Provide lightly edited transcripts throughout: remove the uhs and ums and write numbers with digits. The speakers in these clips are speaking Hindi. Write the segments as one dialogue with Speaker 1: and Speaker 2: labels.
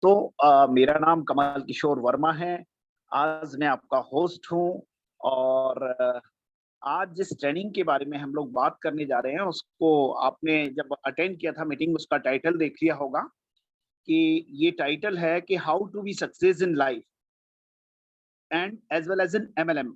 Speaker 1: तो मेरा नाम कमल किशोर वर्मा है। आज मैं आपका होस्ट हूँ और आज जिस ट्रेनिंग के बारे में हम लोग बात करने जा रहे हैं, उसको आपने जब अटेंड किया था मीटिंग, उसका टाइटल देख लिया होगा कि ये टाइटल है कि how to be success in life and as well as in MLM.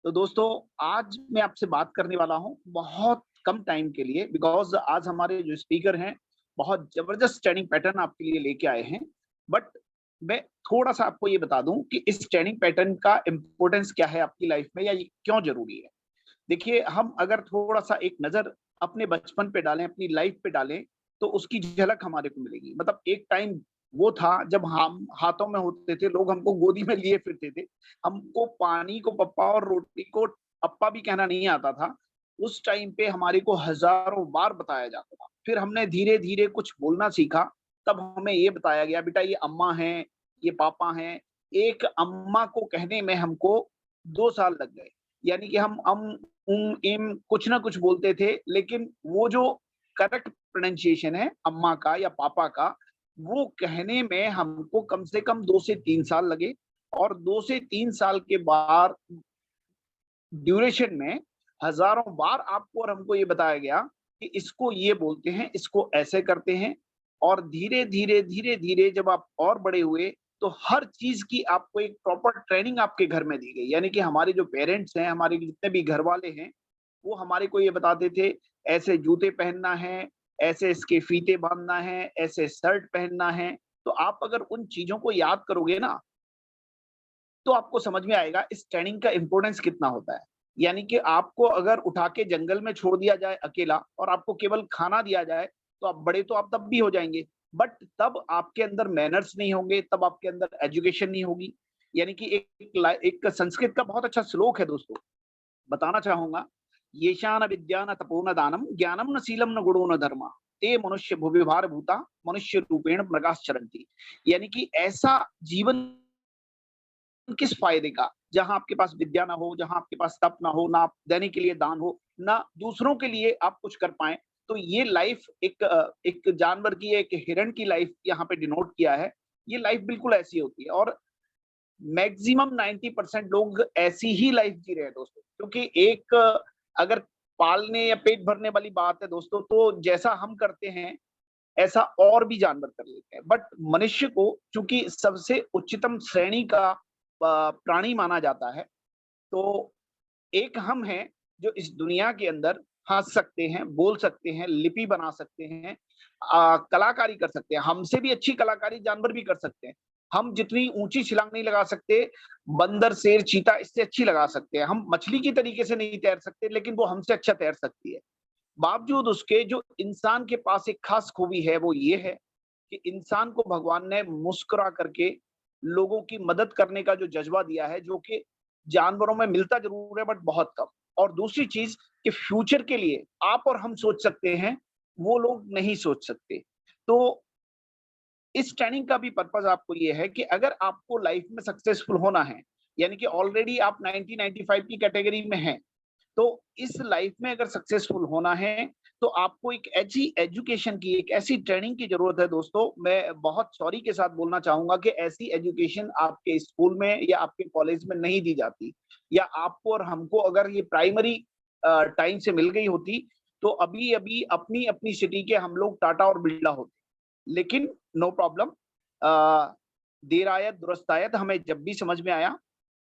Speaker 1: तो दोस्तों, आज मैं आपसे बात करने वाला हूँ बहुत कम टाइम के लिए, बिकॉज़ आज हमारे जो स्पीकर हैं, बहुत ज़बरदस्त ट्रेनिंग पैटर्न आपके लिए लेके आए हैं। बट मैं थोड़ा-सा आपको ये बता दूँ कि इस ट्रेनिंग पैटर्न का इम्पोर्टेंस क्या है आपकी लाइफ़ में, या ये क्यों ज़रूरी है? देखिए, हम अगर थोड़ा-सा एक नज़र अपने बचपन पे डालें, अपनी लाइफ़ पे डालें, तो उसकी झलक हमारे को मिलेगी। मतलब एक टाइम वो था जब हम हाथों में होते थे, लोग हमको गोदी में लिए फिरते थे। हमको पानी को पप्पा और रोटी को अप्पा भी कहना नहीं आता था। उस टाइम पे हमारे को हज़ारों बार बताया जाता था। फिर हमने धीरे-धीरे कुछ बोलना सीखा, तब हमें ये बताया गया, बेटा ये अम्मा हैं, ये पापा हैं। एक अम्मा को कहने में हमको 2 साल लग गए। यानी कि हम इम कुछ ना कुछ बोलते थे, लेकिन वो जो करेक्ट प्रोनंसिएशन है अम्मा का या पापा का, वो कहने में हमको कम से कम 2 से 3 साल लगे। और 2 से 3 साल के बाद ड्यूरेशन में हज़ारों बार आपको और हमको ये बताया गया कि इसको ये बोलते हैं, इसको ऐसे करते हैं। और धीरे-धीरे, धीरे-धीरे जब आप और बड़े हुए, तो हर चीज़ की आपको एक प्रॉपर ट्रेनिंग आपके घर में दी गई। यानी कि हमारे जो पेरेंट्स हैं, हमारे जितने भी घरवाले हैं, वो हमारे को ये बताते थे, ऐसे जूते पहनना है, ऐसे इसके फीते बाँधना है, ऐसे शर्ट पहनना है। तो आप अगर उन चीज़ों को याद करोगे ना, तो आपको समझ में आएगा इस ट्रेनिंग का इम्पोर्टेंस कितना होता है। यानी कि आपको अगर उठा के जंगल में छोड़ दिया जाए अकेला और आपको केवल खाना दिया जाए, तो आप बड़े तो आप तब भी हो जाएँगे, बट तब आपके अंदर मैनर्स नहीं होंगे, तब आपके अंदर एजुकेशन नहीं होगी। यानी कि एक संस्कृत का बहुत अच्छा श्लोक है दोस्तों, बताना चाहूँगा, येषान विद्या न तपो न दानम ज्ञानम न शीलम न गुणो न धर्मा ते मनुष्य भुवि भार भूता मनुष्य रूपेण मृगाश्चरन्ति। यानी कि ऐसा जीवन किस फ़ायदे का? जहाँ आपके पास विद्या ना हो, जहाँ आपके पास तप ना हो, ना आप देने के लिए दान हो, ना दूसरों के लिए आप कुछ कर पाएँ। तो ये लाइफ़ एक जानवर की, एक हिरण की लाइफ़ यहाँ पे डिनोट किया है। ये लाइफ़ बिल्कुल ऐसी होती है और मैक्सिमम 90% लोग ऐसी ही लाइफ़ जी रहे हैं दोस्तों। क्योंकि एक अगर पालने या पेट भरने वाली बात है दोस्तों, तो जैसा हम करते हैं, ऐसा और भी जानवर कर लेते हैं। बट मनुष्य को चूँकि सबसे उच्चतम श्रेणी का प्राणी माना जाता है, तो एक हम हैं जो इस दुनिया के अंदर हँस सकते हैं, बोल सकते हैं, लिपि बना सकते हैं, कलाकारी कर सकते हैं। हमसे भी अच्छी कलाकारी जानवर भी कर सकते हैं। हम जितनी ऊँची छलांग नहीं लगा सकते, बंदर, शेर, चीता इससे अच्छी लगा सकते हैं। हम मछली की तरीके से नहीं तैर सकते, लेकिन वो हमसे अच्छा तैर सकती है। बावजूद उसके जो इंसान के पास एक खास खूबी है, वो ये है कि इंसान को भगवान ने मुस्कुरा करके लोगों की मदद करने का जो जज़्बा दिया है, जो कि जानवरों में मिलता ज़रूर है बट बहुत कम। और दूसरी चीज़ कि फ्यूचर के लिए आप और हम सोच सकते हैं, वो लोग नहीं सोच सकते। तो इस ट्रेनिंग का भी पर्पज़ आपको ये है कि अगर आपको लाइफ़ में सक्सेसफुल होना है, यानी कि ऑलरेडी आप 90-95 की कैटेगरी में हैं, तो इस लाइफ में अगर सक्सेसफुल होना है, तो आपको एक ऐसी एजुकेशन की, एक ऐसी ट्रेनिंग की ज़रूरत है दोस्तों। मैं बहुत सॉरी के साथ बोलना चाहूँगा कि ऐसी एजुकेशन आपके स्कूल में या आपके कॉलेज में नहीं दी जाती, या आपको और हमको अगर ये प्राइमरी टाइम से मिल गई होती, तो अभी-अभी अपनी-अपनी सिटी के हम लोग टाटा और बिरला होते। लेकिन नो प्रॉब्लम, अ, देर आयत दुरुस्त आयत, हमें जब भी समझ में आया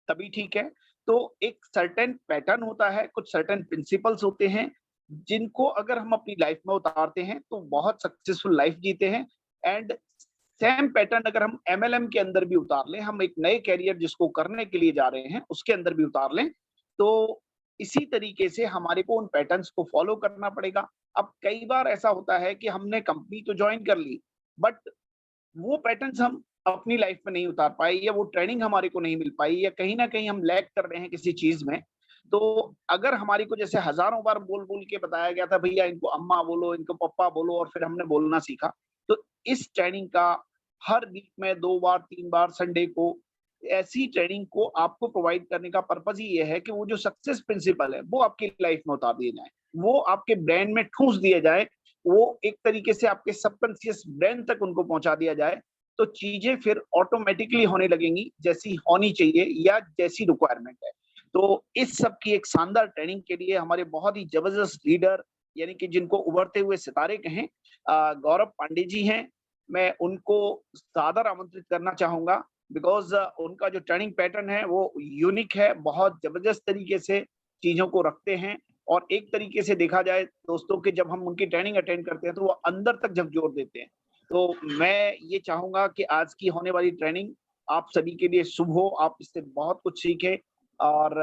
Speaker 1: तभी ठीक है। तो एक सर्टेन पैटर्न होता है, कुछ सर्टेन प्रिंसिपल्स होते हैं, जिनको अगर हम अपनी लाइफ में उतारते हैं, तो बहुत सक्सेसफुल लाइफ जीते हैं। एंड सेम पैटर्न अगर हम एमएलएम के अंदर भी उतार लें, हम एक नए करियर जिसको करने के लिए जा रहे हैं, उसके अंदर भी उतार लें, तो इसी तरीके से हमारे को उन पैटर्न्स को फॉलो करना पड़ेगा। अब कई बार ऐसा होता है कि हमने कंपनी तो जॉइन कर ली, बट वो पैटर्न्स हम अपनी लाइफ में नहीं उतार पाए, या वो ट्रेनिंग हमारे को नहीं मिल पाई, या कहीं न कहीं हम लैग कर रहे हैं किसी चीज़ में। तो अगर हमारे को जैसे हज़ारों बार बोल-बोल के बताया गया था, भैया इनको अम्मा बोलो, इनको पप्पा बोलो, और फिर हमने बोलना सीखा। तो इस ट्रेनिंग का हर वीक में 2 बार, 3 बार संडे को ऐसी ट्रेनिंग को आपको प्रोवाइड करने का पर्पज़ ही ये है कि वो जो सक्सेस प्रिंसिपल है, वो आपकी लाइफ में उतार दिए जाएँ। वो आपके ब्रेन में ठूँस दिए जाएँ, वो एक तरीके से आपके सबकॉन्शियस ब्रेन तक उनको पहुँचा दिया जाए, तो चीजें फिर ऑटोमेटिकली होने लगेंगी जैसी होनी चाहिए या जैसी रिक्वायरमेंट है। तो इस सब की एक शानदार ट्रेनिंग के लिए हमारे बहुत ही जबरदस्त लीडर, यानी कि जिनको उभरते हुए सितारे कहें, गौरव पांडे जी हैं। मैं उनको सादर आमंत्रित करना चाहूंगा, बिकॉज उनका जो ट्रेनिंग पैटर्न है वो यूनिक है, बहुत जबरदस्त तरीके से चीजों को रखते हैं। और एक तरीके से देखा जाए दोस्तों कि जब हम उनकी ट्रेनिंग अटेंड करते हैं तो वो अंदर तक झकझोर देते हैं। तो मैं ये चाहूंगा कि आज की होने वाली ट्रेनिंग आप सभी के लिए शुभ हो, आप इससे बहुत कुछ सीखें। और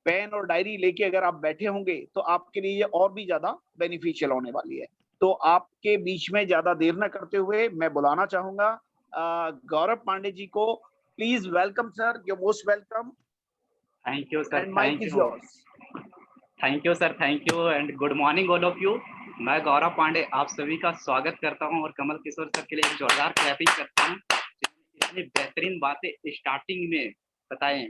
Speaker 1: पेन और डायरी लेके अगर आप बैठे होंगे तो आपके लिए ये और भी ज्यादा बेनिफिशियल होने वाली है। तो आपके बीच में ज्यादा देर न करते हुए मैं बुलाना चाहूंगा गौरव पांडे जी को। Please welcome sir, you most welcome
Speaker 2: thank you sir,
Speaker 1: and mike
Speaker 2: thank
Speaker 1: is
Speaker 2: you.
Speaker 1: Yours.
Speaker 2: Thank you sir, thank you and good morning all of you. मैं गौरव पांडे आप सभी का स्वागत करता हूं और कमल किशोर सर के लिए एक जोरदार क्लैपिंग करता हूं। इतनी बेहतरीन बातें स्टार्टिंग में बताएं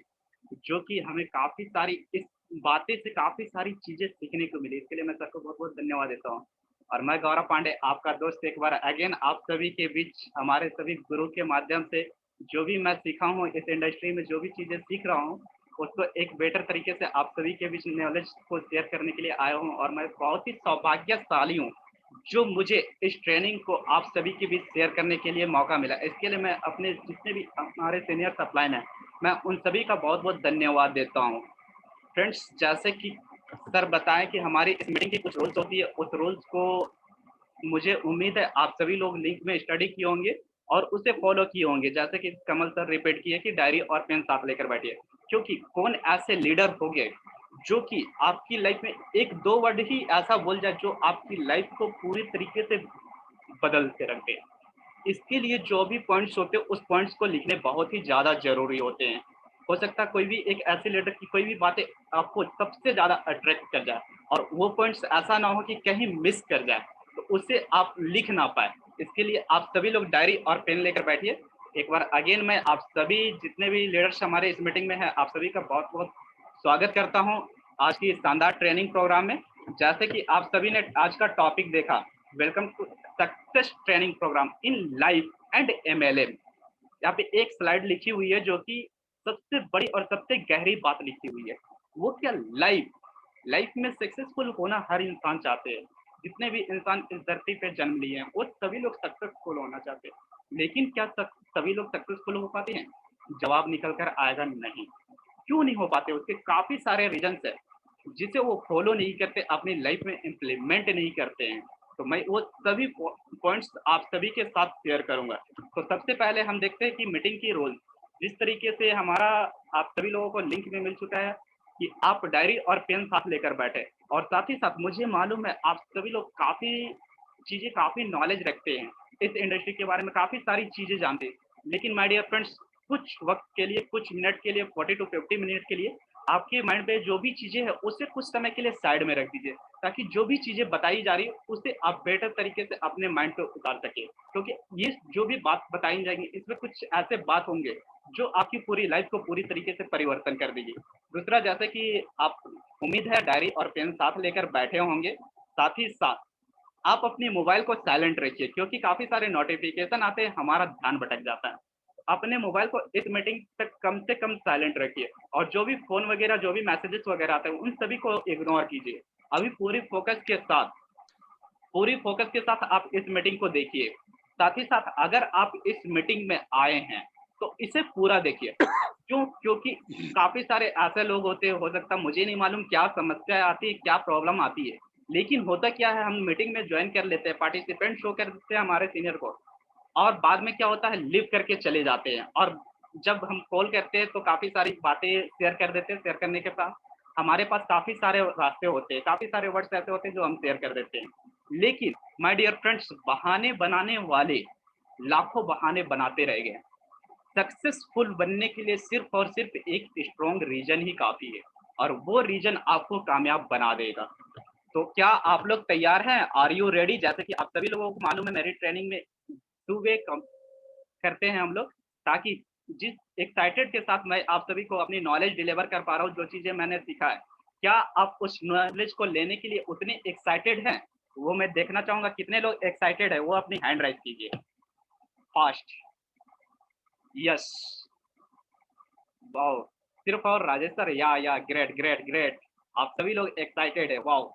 Speaker 2: जो कि हमें काफ़ी सारी इस बातें से काफ़ी सारी चीज़ें सीखने को मिली। इसके लिए मैं सर को बहुत-बहुत धन्यवाद देता हूँ। और मैं गौरव पांडे आपका दोस्त एक बार अगेन आप सभी के बीच हमारे सभी गुरु के माध्यम से जो भी मैं सीखा हूँ इस इंडस्ट्री में जो भी चीज़ें सीख रहा हूँ उसको एक बेटर तरीके से आप सभी के बीच नॉलेज को शेयर करने के लिए आया हूँ। और मैं बहुत ही सौभाग्यशाली हूँ जो मुझे इस ट्रेनिंग को आप सभी के बीच शेयर करने के लिए मौका मिला। इसके लिए मैं अपने जितने भी हमारे सीनियर सप्लाइन हैं मैं उन सभी का बहुत-बहुत धन्यवाद देता हूँ। फ्रेंड्स, जैसे कि सर बताएं कि हमारी इस मीटिंग की कुछ रूल्स होती है, उस रूल्स को मुझे उम्मीद है आप सभी लोग लिंक में स्टडी किए होंगे और उसे फॉलो किए होंगे। जैसे कि कमल सर रिपीट किए कि डायरी और पेन साथ लेकर बैठिए, क्योंकि कौन ऐसे लीडर हो गए जो कि आपकी लाइफ में एक दो वर्ड ही ऐसा बोल जाए जो आपकी लाइफ को पूरी तरीके से बदल के रख दे। इसके लिए जो भी पॉइंट्स होते हैं उस पॉइंट्स को लिखने बहुत ही ज़्यादा ज़रूरी होते हैं। हो सकता है कोई भी एक ऐसे लीडर की कोई भी बातें आपको सबसे ज़्यादा अट्रैक्ट कर जाए और वो पॉइंट्स ऐसा ना हो कि कहीं मिस कर जाए, तो उसे आप लिख ना पाए। इसके लिए आप सभी लोग डायरी और पेन लेकर बैठिए। एक बार अगेन मैं आप सभी जितने भी लीडर्स हमारे इस मीटिंग में हैं, आप सभी का बहुत-बहुत स्वागत करता हूँ आज की इस शानदार ट्रेनिंग प्रोग्राम में। जैसे कि आप सभी ने आज का टॉपिक देखा, welcome to success training program in life and MLM. यहाँ पे एक स्लाइड लिखी हुई है जो कि सबसे बड़ी और सबसे गहरी बात लिखी हुई है। वो क्या, लाइफ लाइफ में सक्सेसफुल होना हर इंसान चाहते हैं। जितने भी इंसान इस धरती पे जन्म लिए हैं वो सभी लोग सक्सेसफुल होना चाहते हैं, लेकिन क्या सभी लोग सक्सेसफुल हो पाते हैं? जवाब निकल कर आएगा नहीं। क्यों नहीं हो पाते? उसके काफी सारे रीजंस है जिसे वो फॉलो नहीं करते, अपनी लाइफ में इम्प्लीमेंट नहीं करते हैं। तो मैं वो सभी पॉइंट्स आप सभी के साथ शेयर करूंगा। तो सबसे पहले हम देखते हैं कि मीटिंग की रोल जिस तरीके से हमारा आप सभी लोगों को लिंक में मिल चुका है कि आप डायरी और पेन साथ लेकर बैठे। और साथ ही साथ मुझे मालूम है आप सभी लोग काफ़ी नॉलेज रखते हैं, इस इंडस्ट्री के बारे में काफ़ी सारी चीज़ें जानते हैं। लेकिन माय डियर फ्रेंड्स, कुछ वक्त के लिए, कुछ मिनट के लिए, 40 टू 50 मिनट के लिए आपके माइंड पे जो भी चीज़ें हैं उसे कुछ समय के लिए साइड में रख दीजिए, ताकि जो भी चीज़ें बताई जा रही है उसे आप बेटर तरीके से अपने माइंड पे उतार सके। क्योंकि ये जो भी बात बताई जाएंगी इसमें कुछ ऐसे बात होंगे जो आपकी पूरी लाइफ को पूरी तरीके से परिवर्तन कर देगी। दूसरा, जैसे कि आप उम्मीद है डायरी और पेन साथ लेकर बैठे होंगे, साथ ही साथ आप अपने मोबाइल को साइलेंट रखिए, क्योंकि काफ़ी सारे नोटिफिकेशन आते हैं, हमारा ध्यान भटक जाता है। अपने मोबाइल को इस मीटिंग तक कम से कम साइलेंट रखिए और जो भी फ़ोन वगैरह, जो भी मैसेजेस वगैरह आते हैं, उन सभी को इग्नोर कीजिए। अभी पूरी फोकस के साथ आप इस मीटिंग को देखिए। साथ ही साथ अगर आप इस मीटिंग में आए हैं, तो इसे पूरा देखिए। क्यों? क्योंकि काफ़ी सारे ऐसे लोग होते हैं, हो सकता है मुझे नहीं मालूम क्या समस्या आती है, क्या प्रॉब्लम आती है। लेकिन होता क्या है, हम मीटिंग में जॉइन कर लेते हैं, पार्टिसिपेंट शो कर देते हैं हमारे सीनियर को और बाद में क्या होता है, लीव करके चले जाते हैं। और जब हम कॉल करते हैं तो काफ़ी सारी बातें शेयर कर देते हैं। शेयर करने के बाद हमारे पास काफ़ी सारे रास्ते होते हैं, काफ़ी सारे वर्ड्स ऐसे होते हैं जो हम शेयर कर देते हैं। लेकिन माय डियर फ्रेंड्स, बहाने बनाने वाले लाखों बहाने बनाते रह गए। सक्सेसफुल बनने के लिए सिर्फ और सिर्फ एक स्ट्रॉन्ग रीजन ही काफ़ी है और वो रीजन आपको कामयाब बना देगा। तो क्या आप लोग तैयार हैं? Are you ready? जैसे कि आप सभी लोगों को मालूम है मेरी ट्रेनिंग में 2 वे करते हैं हम लोग, ताकि जिस एक्साइटेड के साथ मैं आप सभी को अपनी नॉलेज डिलीवर कर पा रहा हूँ, जो चीज़ें मैंने सीखा है, क्या आप उस नॉलेज को लेने के लिए उतने एक्साइटेड हैं? वो मैं देखना चाहूँगा, कितने लोग एक्साइटेड है वो अपनी हैंड राइज़ कीजिए फास्ट। Yes, wow! सिर्फ और राजेश सर, या ग्रेट, ग्रेट, ग्रेट। आप सभी लोग एक्साइटेड है, वाओ!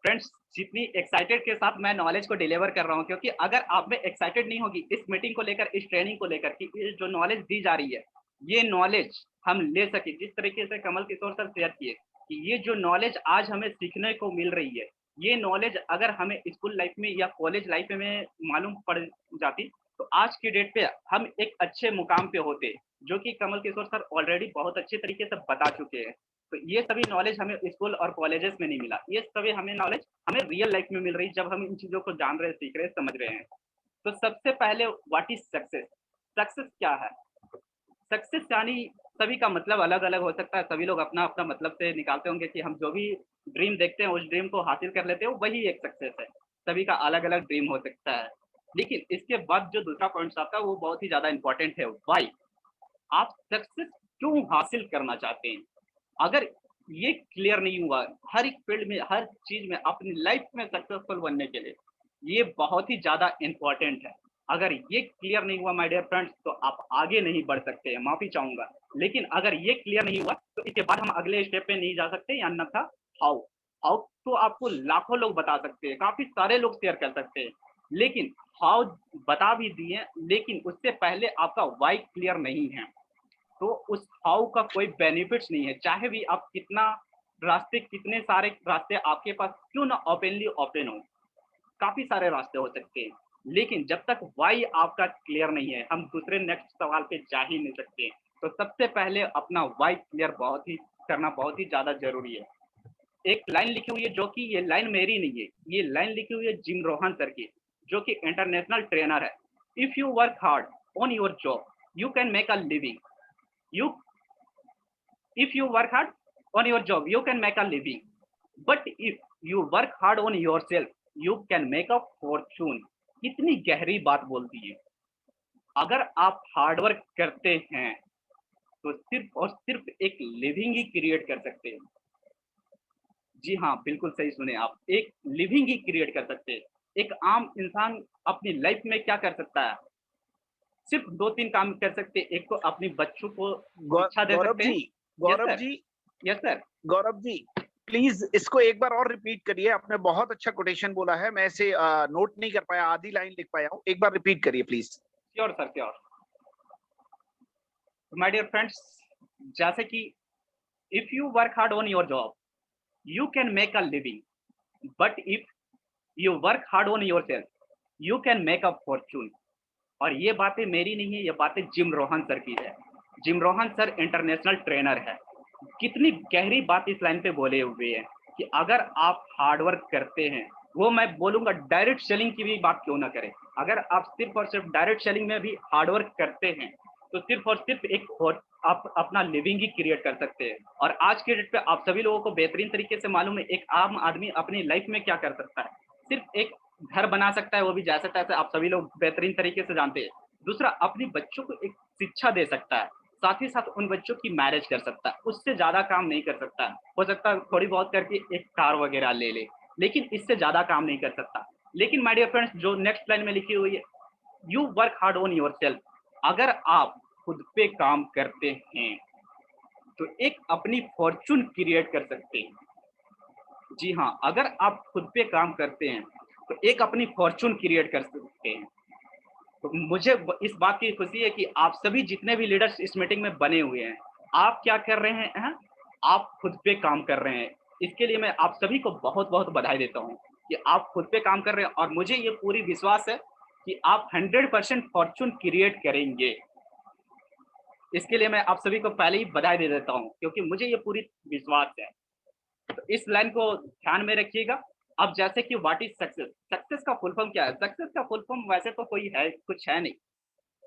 Speaker 2: फ्रेंड्स, जितनी एक्साइटेड के साथ मैं नॉलेज को डिलीवर कर रहा हूँ, क्योंकि अगर आप में एक्साइटेड नहीं होगी इस मीटिंग को लेकर, इस ट्रेनिंग को लेकर कि ये जो नॉलेज दी जा रही है, ये नॉलेज हम ले सके, जिस तरीके से कमल किशोर सर शेयर किए कि ये जो नॉलेज आज हमें सीखने को मिल रही है, ये नॉलेज अगर हमें स्कूल लाइफ में या कॉलेज लाइफ में मालूम पड़ जाती, तो आज की डेट पे हम एक अच्छे मुकाम पे होते, जो कि कमल किशोर सर ऑलरेडी बहुत अच्छे तरीके से बता चुके हैं। तो ये सभी नॉलेज हमें स्कूल और कॉलेजेस में नहीं मिला, ये सभी हमें नॉलेज हमें रियल लाइफ में मिल रही है, जब हम इन चीज़ों को जान रहे हैं, सीख रहे हैं, समझ रहे हैं। तो सबसे पहले व्हाट इज़ सक्सेस? सक्सेस क्या है? सक्सेस यानी सभी का मतलब अलग-अलग हो सकता है, सभी लोग अपना-अपना मतलब से निकालते होंगे कि हम जो भी ड्रीम देखते हैं, उस ड्रीम को हासिल कर लेते हैं, वही एक सक्सेस है। सभी का अलग-अलग ड्रीम हो सकता है। लेकिन इसके बाद जो दूसरा पॉइंट्स आता है, वो बहुत ही ज़्यादा इम्पोर्टेंट है, व्हाई? आप सक्सेस क्यों हासिल करना चाहते हैं? अगर ये क्लियर नहीं हुआ, हर एक फील्ड में, हर चीज़ में, अपनी लाइफ में सक्सेसफुल बनने के लिए, ये बहुत ही ज़्यादा इम्पोर्टेंट है। अगर ये क्लियर नहीं हुआ माय डियर फ्रेंड्स, तो आप आगे नहीं बढ़ सकते हैं, माफ़ी चाहूँगा। लेकिन अगर ये क्लियर नहीं हुआ, तो इसके बाद हम अगले स्टेप पे नहीं जा सकते, या अन्यथा हाउ? हाउ तो आपको लाखों लोग बता सकते हैं, काफ़ी सारे लोग शेयर कर सकते हैं। लेकिन हाउ बता भी दिए, लेकिन उससे पहले आपका व्हाई क्लियर नहीं है। तो उस हाउ का कोई बेनिफिट्स नहीं है। चाहे भी आप कितने सारे रास्ते आपके पास क्यों ना ओपनली ओपन हो, काफ़ी सारे रास्ते हो सकते हैं। लेकिन जब तक व्हाई आपका क्लियर नहीं है, हम दूसरे नेक्स्ट सवाल पे जा ही नहीं सकते। तो सबसे पहले अपना व्हाई क्लियर करना बहुत ही ज़्यादा ज़रूरी है। एक लाइन लिखी हुई है, जो कि ये लाइन मेरी नहीं है, ये लाइन लिखी हुई है जिम रोहन सर की, जो कि इंटरनेशनल ट्रेनर है। If you work hard on your job, you can make a living. You If you work hard on your job, you can make a living. But if you work hard on yourself, you can make a fortune. कितनी गहरी बात बोलती है। अगर आप हार्ड वर्क करते हैं, तो सिर्फ और सिर्फ एक लिविंग ही क्रिएट कर सकते हैं। जी हाँ, बिल्कुल सही सुने आप, एक लिविंग ही क्रिएट कर सकते हैं। एक आम इंसान अपनी लाइफ में क्या कर सकता है? सिर्फ 2-3 काम कर सकते हैं। एक तो अपने बच्चों को शिक्षा दे
Speaker 1: गौरव
Speaker 2: सकते हैं।
Speaker 1: जी,
Speaker 2: यस
Speaker 1: गौरव
Speaker 2: सर,
Speaker 1: जी,
Speaker 2: yes sir.
Speaker 1: Gaurav ji, please इसको एक बार और रिपीट करिए। आपने बहुत अच्छा कोटेशन बोला है, मैं इसे नोट नहीं कर पाया, आधी लाइन लिख पाया हूँ। एक बार रिपीट करिए please.
Speaker 2: Sure sir, sure. My dear friends, जैसे कि if you work hard on your job, you can make a living. But if you work hard on yourself, you can make a fortune. और ये बातें मेरी नहीं है, ये बातें जिम रोहन सर की है। Gym Rohan sir international trainer है। कितनी गहरी बात इस लाइन पे बोले हुए हैं कि अगर आप हार्ड वर्क करते हैं, वो मैं बोलूँगा डायरेक्ट सेलिंग की भी बात क्यों ना करें। अगर आप सिर्फ़ और सिर्फ़ डायरेक्ट सेलिंग में भी हार्ड वर्क करते हैं, तो सिर्फ़ और सिर्फ़ एक और आप अपना लिविंग ही क्रिएट कर सकते हैं। और आज के डेट पे आप सभी लोगों को बेहतरीन तरीके से मालूम है, एक आम आदमी अपनी लाइफ़ में क्या कर सकता है। सिर्फ़ एक घर बना सकता है, वो भी जैसा तैसा, आप सभी लोग बेहतरीन तरीके से जानते हैं। दूसरा, अपने बच्चों को एक शिक्षा दे सकता है, साथ ही साथ उन बच्चों की मैरिज कर सकता है, उससे ज़्यादा काम नहीं कर सकता। हो सकता है थोड़ी बहुत करके एक कार वगैरह ले ले, लेकिन इससे ज़्यादा काम नहीं कर सकता। लेकिन माय डियर फ्रेंड्स, जो नेक्स्ट लाइन में लिखी हुई है, you work hard on yourself. अगर आप खुद पे काम करते हैं, तो एक अपनी फॉर्च्यून क्रिएट कर सकते हैं। जी हाँ, अगर आप खुद पे काम करते हैं, तो एक अपनी फॉर्च्यून क्रिएट कर सकते हैं। तो मुझे इस बात की खुशी है कि आप सभी जितने भी लीडर्स इस मीटिंग में बने हुए हैं, आप क्या कर रहे हैं? आप खुद पे काम कर रहे हैं। इसके लिए मैं आप सभी को बहुत-बहुत बधाई देता हूँ कि आप खुद पे काम कर रहे हैं, और मुझे ये पूरी विश्वास है कि आप 100% फॉर्च्यून क्रिएट करेंगे। इसके लिए मैं आप सभी को पहले ही बधाई दे देता हूँ, क्योंकि मुझे ये पूरी विश्वास है। तो इस लाइन को ध्यान में रखिएगा। अब जैसे कि व्हाट इज़ सक्सेस? सक्सेस का फुल फॉर्म क्या है? सक्सेस का फुल फॉर्म वैसे तो कोई है कुछ है नहीं।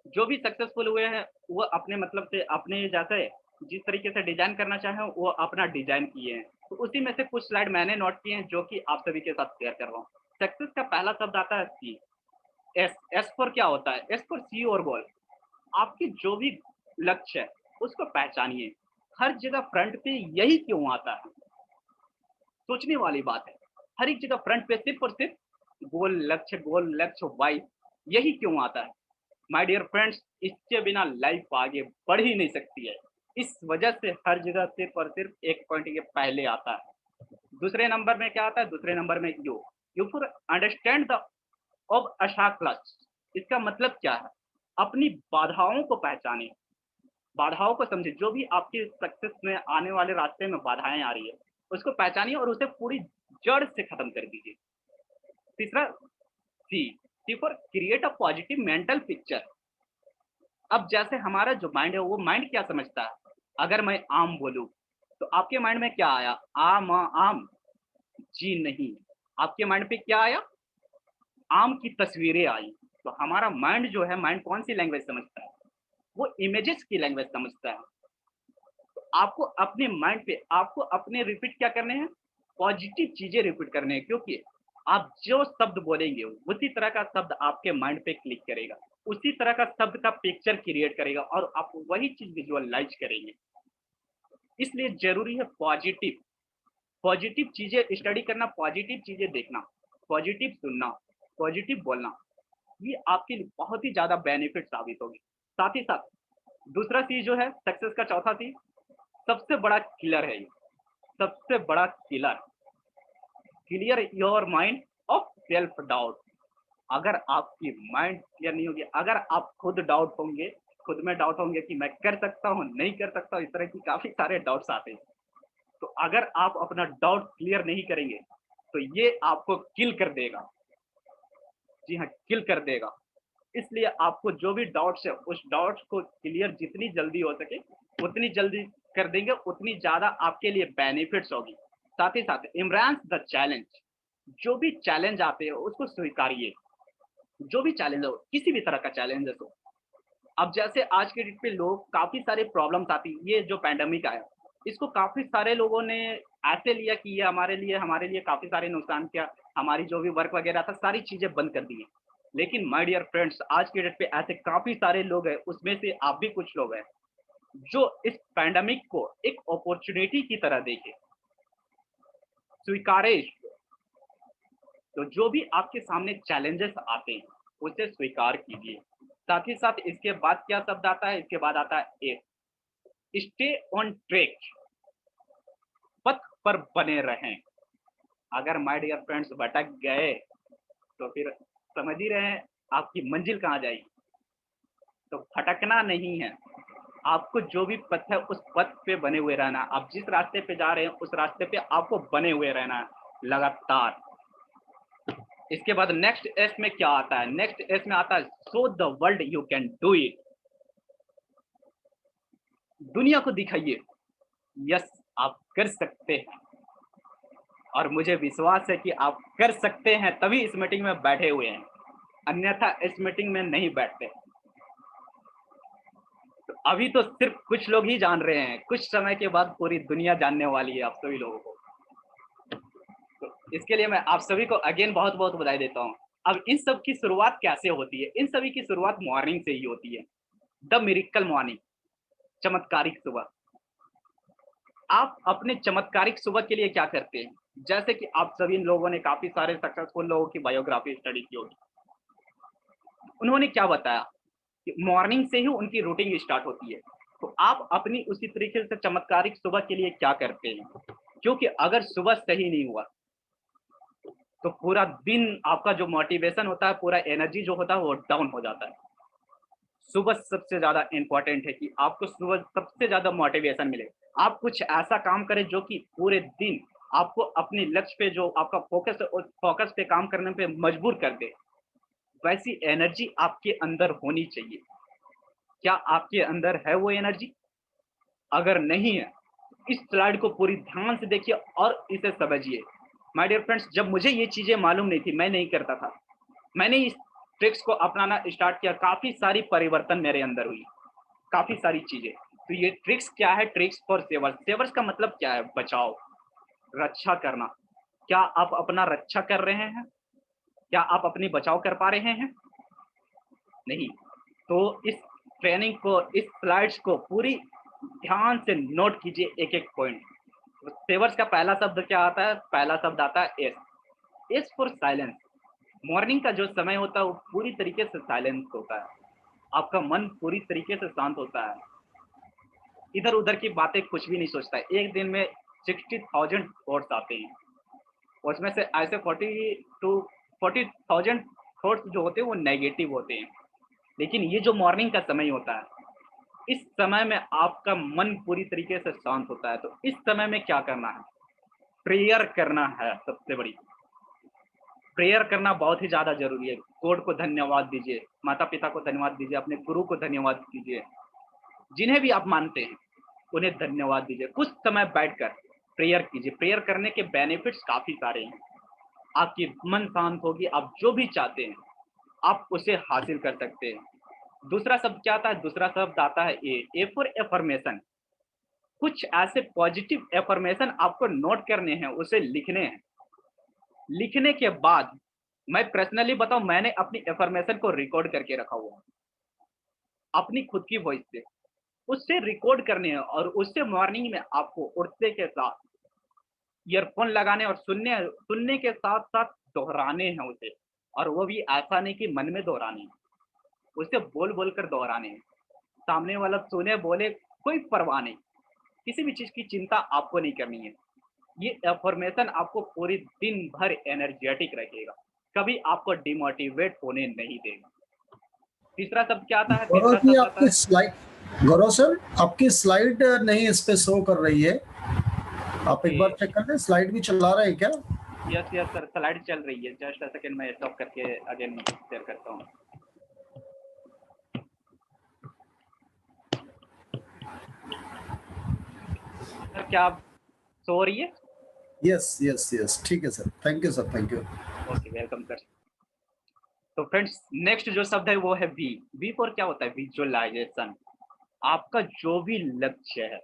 Speaker 2: जो भी सक्सेसफुल हुए हैं, वो अपने मतलब से, अपने जैसे जिस तरीके से डिज़ाइन करना चाहे वो अपना डिज़ाइन किए हैं। तो उसी में से कुछ स्लाइड मैंने नोट किए हैं, जो कि आप सभी के साथ शेयर कर रहा हूँ। सक्सेस का पहला शब्द आता है सी। एस, एस फॉर क्या होता है? एस फॉर सी और गोल। आपके जो भी लक्ष्य है, उसको पहचानिए। हर जगह फ्रंट पे यही क्यों आता है? सोचने वाली बात है। हर एक जगह फ्रंट पे सिर्फ़ और सिर्फ़ गोल लक्ष्य, वाई, यही क्यों आता है? माय डियर फ्रेंड्स, इसके बिना लाइफ आगे बढ़ ही नहीं सकती है। इस वजह से हर जगह सिर्फ और सिर्फ एक पॉइंट ये पहले आता है। दूसरे नंबर में क्या आता है? दूसरे नंबर में you for understand the of अशाक्लस। इसका मतलब क्या है? अपनी बाधाओं को पहचाने, बाधाओं को समझे। जो भी आपकी सक्सेस में आने वाले रास्ते में बाधाएं आ रही है, उसको पहचानिए और उसे पूरी जड़ से खत्म कर दीजिए। तीसरा C, C for create a positive mental picture. अब जैसे हमारा जो माइंड है, वो माइंड क्या समझता है? अगर मैं आम बोलूं तो आपके माइंड में क्या आया? आम आम, जी नहीं। आपके माइंड पे क्या आया? आम की तस्वीरें आई। तो हमारा माइंड जो है, माइंड कौन सी लैंग्वेज समझता है? वो इमेजेस की लैंग्वेज समझता है। तो आपको अपने माइंड पे, आपको अपने रिपीट क्या करने हैं? पॉजिटिव चीजें रिपीट करने हैं, क्योंकि आप जो शब्द बोलेंगे उसी तरह का शब्द आपके माइंड पे क्लिक करेगा, उसी तरह का शब्द का पिक्चर क्रिएट करेगा और आप वही चीज विजुअलाइज करेंगे। इसलिए जरूरी है पॉजिटिव, पॉजिटिव चीजें स्टडी करना, पॉजिटिव चीजें देखना, पॉजिटिव सुनना, पॉजिटिव बोलना। ये आपके लिए बहुत ही ज्यादा बेनिफिट साबित होगी। साथ ही साथ दूसरा चीज जो है सक्सेस का, चौथा चीज, सबसे बड़ा किलर है ये, सबसे बड़ा killer, clear your mind of self doubt. अगर आपकी माइंड क्लियर नहीं होगी, अगर आप खुद डाउट होंगे, खुद में डाउट होंगे कि मैं कर सकता हूँ, नहीं कर सकता हूँ, इस तरह की काफी सारे डाउट्स आते हैं। तो अगर आप अपना डाउट क्लियर नहीं करेंगे तो ये आपको किल कर देगा। जी हाँ, किल कर देगा। इसलिए आपको जो भी डाउट्स है, उस डाउट्स को क्लियर जितनी जल्दी हो सके उतनी जल्दी कर देंगे, उतनी ज़्यादा आपके लिए बेनिफिट्स होगी। साथ ही साथ एम्ब्रेस द चैलेंज। जो भी चैलेंज आते हैं उसको स्वीकारिए। जो भी चैलेंज हो, किसी भी तरह का चैलेंज हो। अब जैसे आज के डेट पे लोग, काफ़ी सारे प्रॉब्लम्स आती हैं। ये जो पैंडेमिक आया, इसको काफ़ी सारे लोगों ने ऐसे लिया कि ये हमारे लिए काफ़ी सारे नुकसान किया। हमारी जो भी वर्क वगैरह था, सारी चीज़ें बंद कर दी हैं। लेकिन माय डियर फ्रेंड्स, आज के डेट पे ऐसे काफ़ी सारे लोग हैं, उसमें से आप भी कुछ लोग हैं, जो इस पैंडेमिक को एक अपॉर्च्युनिटी की तरह देखें, स्वीकारें इसको। तो जो भी आपके सामने चैलेंजेस आते हैं, उसे स्वीकार कीजिए। साथ ही साथ इसके बाद क्या शब्द आता है? इसके बाद आता है ए, स्टे ऑन ट्रैक। पथ पर बने रहें। अगर माय डियर फ्रेंड्स भटक गए तो फिर समझ ही रहे हैं आपकी मंजिल कहाँ जाएगी। तो भटकना नहीं है, आपको जो भी पथ है उस पथ पे बने हुए रहना। आप जिस रास्ते पे जा रहे हैं उस रास्ते पे आपको बने हुए रहना है लगातार। इसके बाद नेक्स्ट एस में क्या आता है? नेक्स्ट एस में आता है show the world you can do it. दुनिया को दिखाइए, यस आप कर सकते हैं। और मुझे विश्वास है कि आप कर सकते हैं, तभी इस मीटिंग में बैठे हुए हैं, अन्यथा इस मीटिंग में नहीं बैठते। तो अभी तो सिर्फ कुछ लोग ही जान रहे हैं, कुछ समय के बाद पूरी दुनिया जानने वाली है आप सभी लोगों को। तो इसके लिए मैं आप सभी को अगेन बहुत बहुत बधाई देता हूँ। अब इन सब की शुरुआत कैसे होती है? इन सभी की शुरुआत मॉर्निंग से ही होती है। द मिरेकल मॉर्निंग, चमत्कारिक सुबह। आप अपने चमत्कारिक सुबह के लिए क्या करते हैं? जैसे कि आप सभी लोगों ने काफी सारे सक्सेसफुल लोगों की बायोग्राफी स्टडी की होगी। उन्होंने क्या बताया कि मॉर्निंग से ही उनकी रूटीन स्टार्ट होती है। तो आप अपनी उसी तरीके से चमत्कारिक सुबह के लिए क्या करते हैं? क्योंकि अगर सुबह सही नहीं हुआ तो पूरा दिन आपका जो मोटिवेशन होता है, पूरा एनर्जी जो होता है वो डाउन हो जाता है। सुबह सबसे ज़्यादा इम्पोर्टेंट है कि आपको सुबह सबसे ज़्यादा मोटिवेशन मिले। आप कुछ ऐसा काम करें जो कि पूरे दिन आपको अपने लक्ष्य पे, जो आपका फ़ोकस है, उस फ़ोकस पे काम करने पे मजबूर कर दे। वैसी एनर्जी आपके अंदर होनी चाहिए। क्या आपके अंदर है वो एनर्जी? अगर नहीं है, इस स्लाइड को पूरी ध्यान से देखिए और इसे समझिए। माय डियर फ्रेंड्स, जब मुझे ये चीज़ें मालूम नहीं थी, मैं नहीं करता था। मैंने इस ट्रिक्स को अपनाना स्टार्ट किया, काफ़ी सारी परिवर्तन मेरे अंदर हुई, काफ़ी सारी चीज़ें। तो ये ट्रिक्स क्या है? Tricks for सेवर्स। सेवर्स का मतलब क्या है? बचाव, रक्षा करना। क्या आप अपना रक्षा कर रहे हैं? क्या आप अपनी बचाव कर पा रहे हैं? नहीं। तो इस ट्रेनिंग को, इस स्लाइड्स को पूरी ध्यान से नोट कीजिए, एक-एक पॉइंट। तो सेवर्स का पहला शब्द क्या आता है? पहला शब्द आता है S. S for silence. Morning का जो समय होता है वो पूरी तरीके से साइलेंस होता है। आपका मन पूरी तरीके से शांत होता है, इधर उधर की बातें कुछ भी नहीं सोचता है। एक दिन में 60,000 थॉट्स आते हैं, उसमें से ऐसे 40,000 थॉट्स जो होते हैं वो नेगेटिव होते हैं। लेकिन ये जो मॉर्निंग का समय होता है, इस समय में आपका मन पूरी तरीके से शांत होता है। तो इस समय में क्या करना है, प्रेयर करना है। सबसे बड़ी प्रेयर करना बहुत ही ज्यादा जरूरी है। गॉड को धन्यवाद दीजिए, माता पिता को धन्यवाद दीजिए, अपने गुरु को धन्यवाद दीजिए, जिन्हें भी आप मानते हैं उन्हें धन्यवाद दीजिए। कुछ समय बैठकर प्रेयर कीजिए। प्रेयर करने के बेनिफिट्स काफी सारे हैं। आपकी मन शांत होगी, आप जो भी चाहते हैं आप उसे हासिल कर सकते हैं। दूसरा शब्द क्या आता है, दूसरा शब्द आता है ए फॉर एफर्मेशन। कुछ ऐसे पॉजिटिव एफर्मेशन आपको नोट करने हैं, उसे लिखने हैं। लिखने के बाद मैं पर्सनली बताऊं, मैंने अपनी एफर्मेशन को रिकॉर्ड करके रखा हुआ है अपनी खुद की वॉइस से। उससे रिकॉर्ड करने हैं और उससे मॉर्निंग में आपको उठते के साथ ईयरफोन लगाने और सुनने सुनने के साथ साथ दोहराने हैं उसे। और वो भी ऐसा नहीं कि मन में दोहराने हैं, उसे बोल बोल कर दोहराने हैं। सामने वाला सुने बोले कोई परवाह नहीं, किसी भी चीज की चिंता आपको नहीं करनी है। ये अफर्मेशन आपको पूरी दिन भर एनर्जेटिक रखेगा, कभी आपको डिमोटिवेट होने नहीं देगा। तीसरा शब्द क्या आता है,
Speaker 3: गौरव
Speaker 2: तीसरा
Speaker 3: जी,
Speaker 2: शब्द आता
Speaker 3: आपकी
Speaker 2: है,
Speaker 3: स्लाइड, गौरव सर आपकी स्लाइड नहीं इस पे शो कर रही है। आप एक बार चेक कर लें, स्लाइड भी चला रहे हैं क्या?
Speaker 2: यस यस सर, स्लाइड चल रही है। जस्ट अ सेकंड, मैं स्टॉप करके अगेन शेयर करता हूँ। सर क्या आप शो हो रही है?
Speaker 3: यस यस यस, ठीक है sir, thank you sir, thank you.
Speaker 2: Okay, welcome sir. तो फ्रेंड्स, नेक्स्ट जो शब्द है वो है वी। वी फॉर क्या होता है, विजुअलाइजेशन। आपका जो भी लक्ष्य है,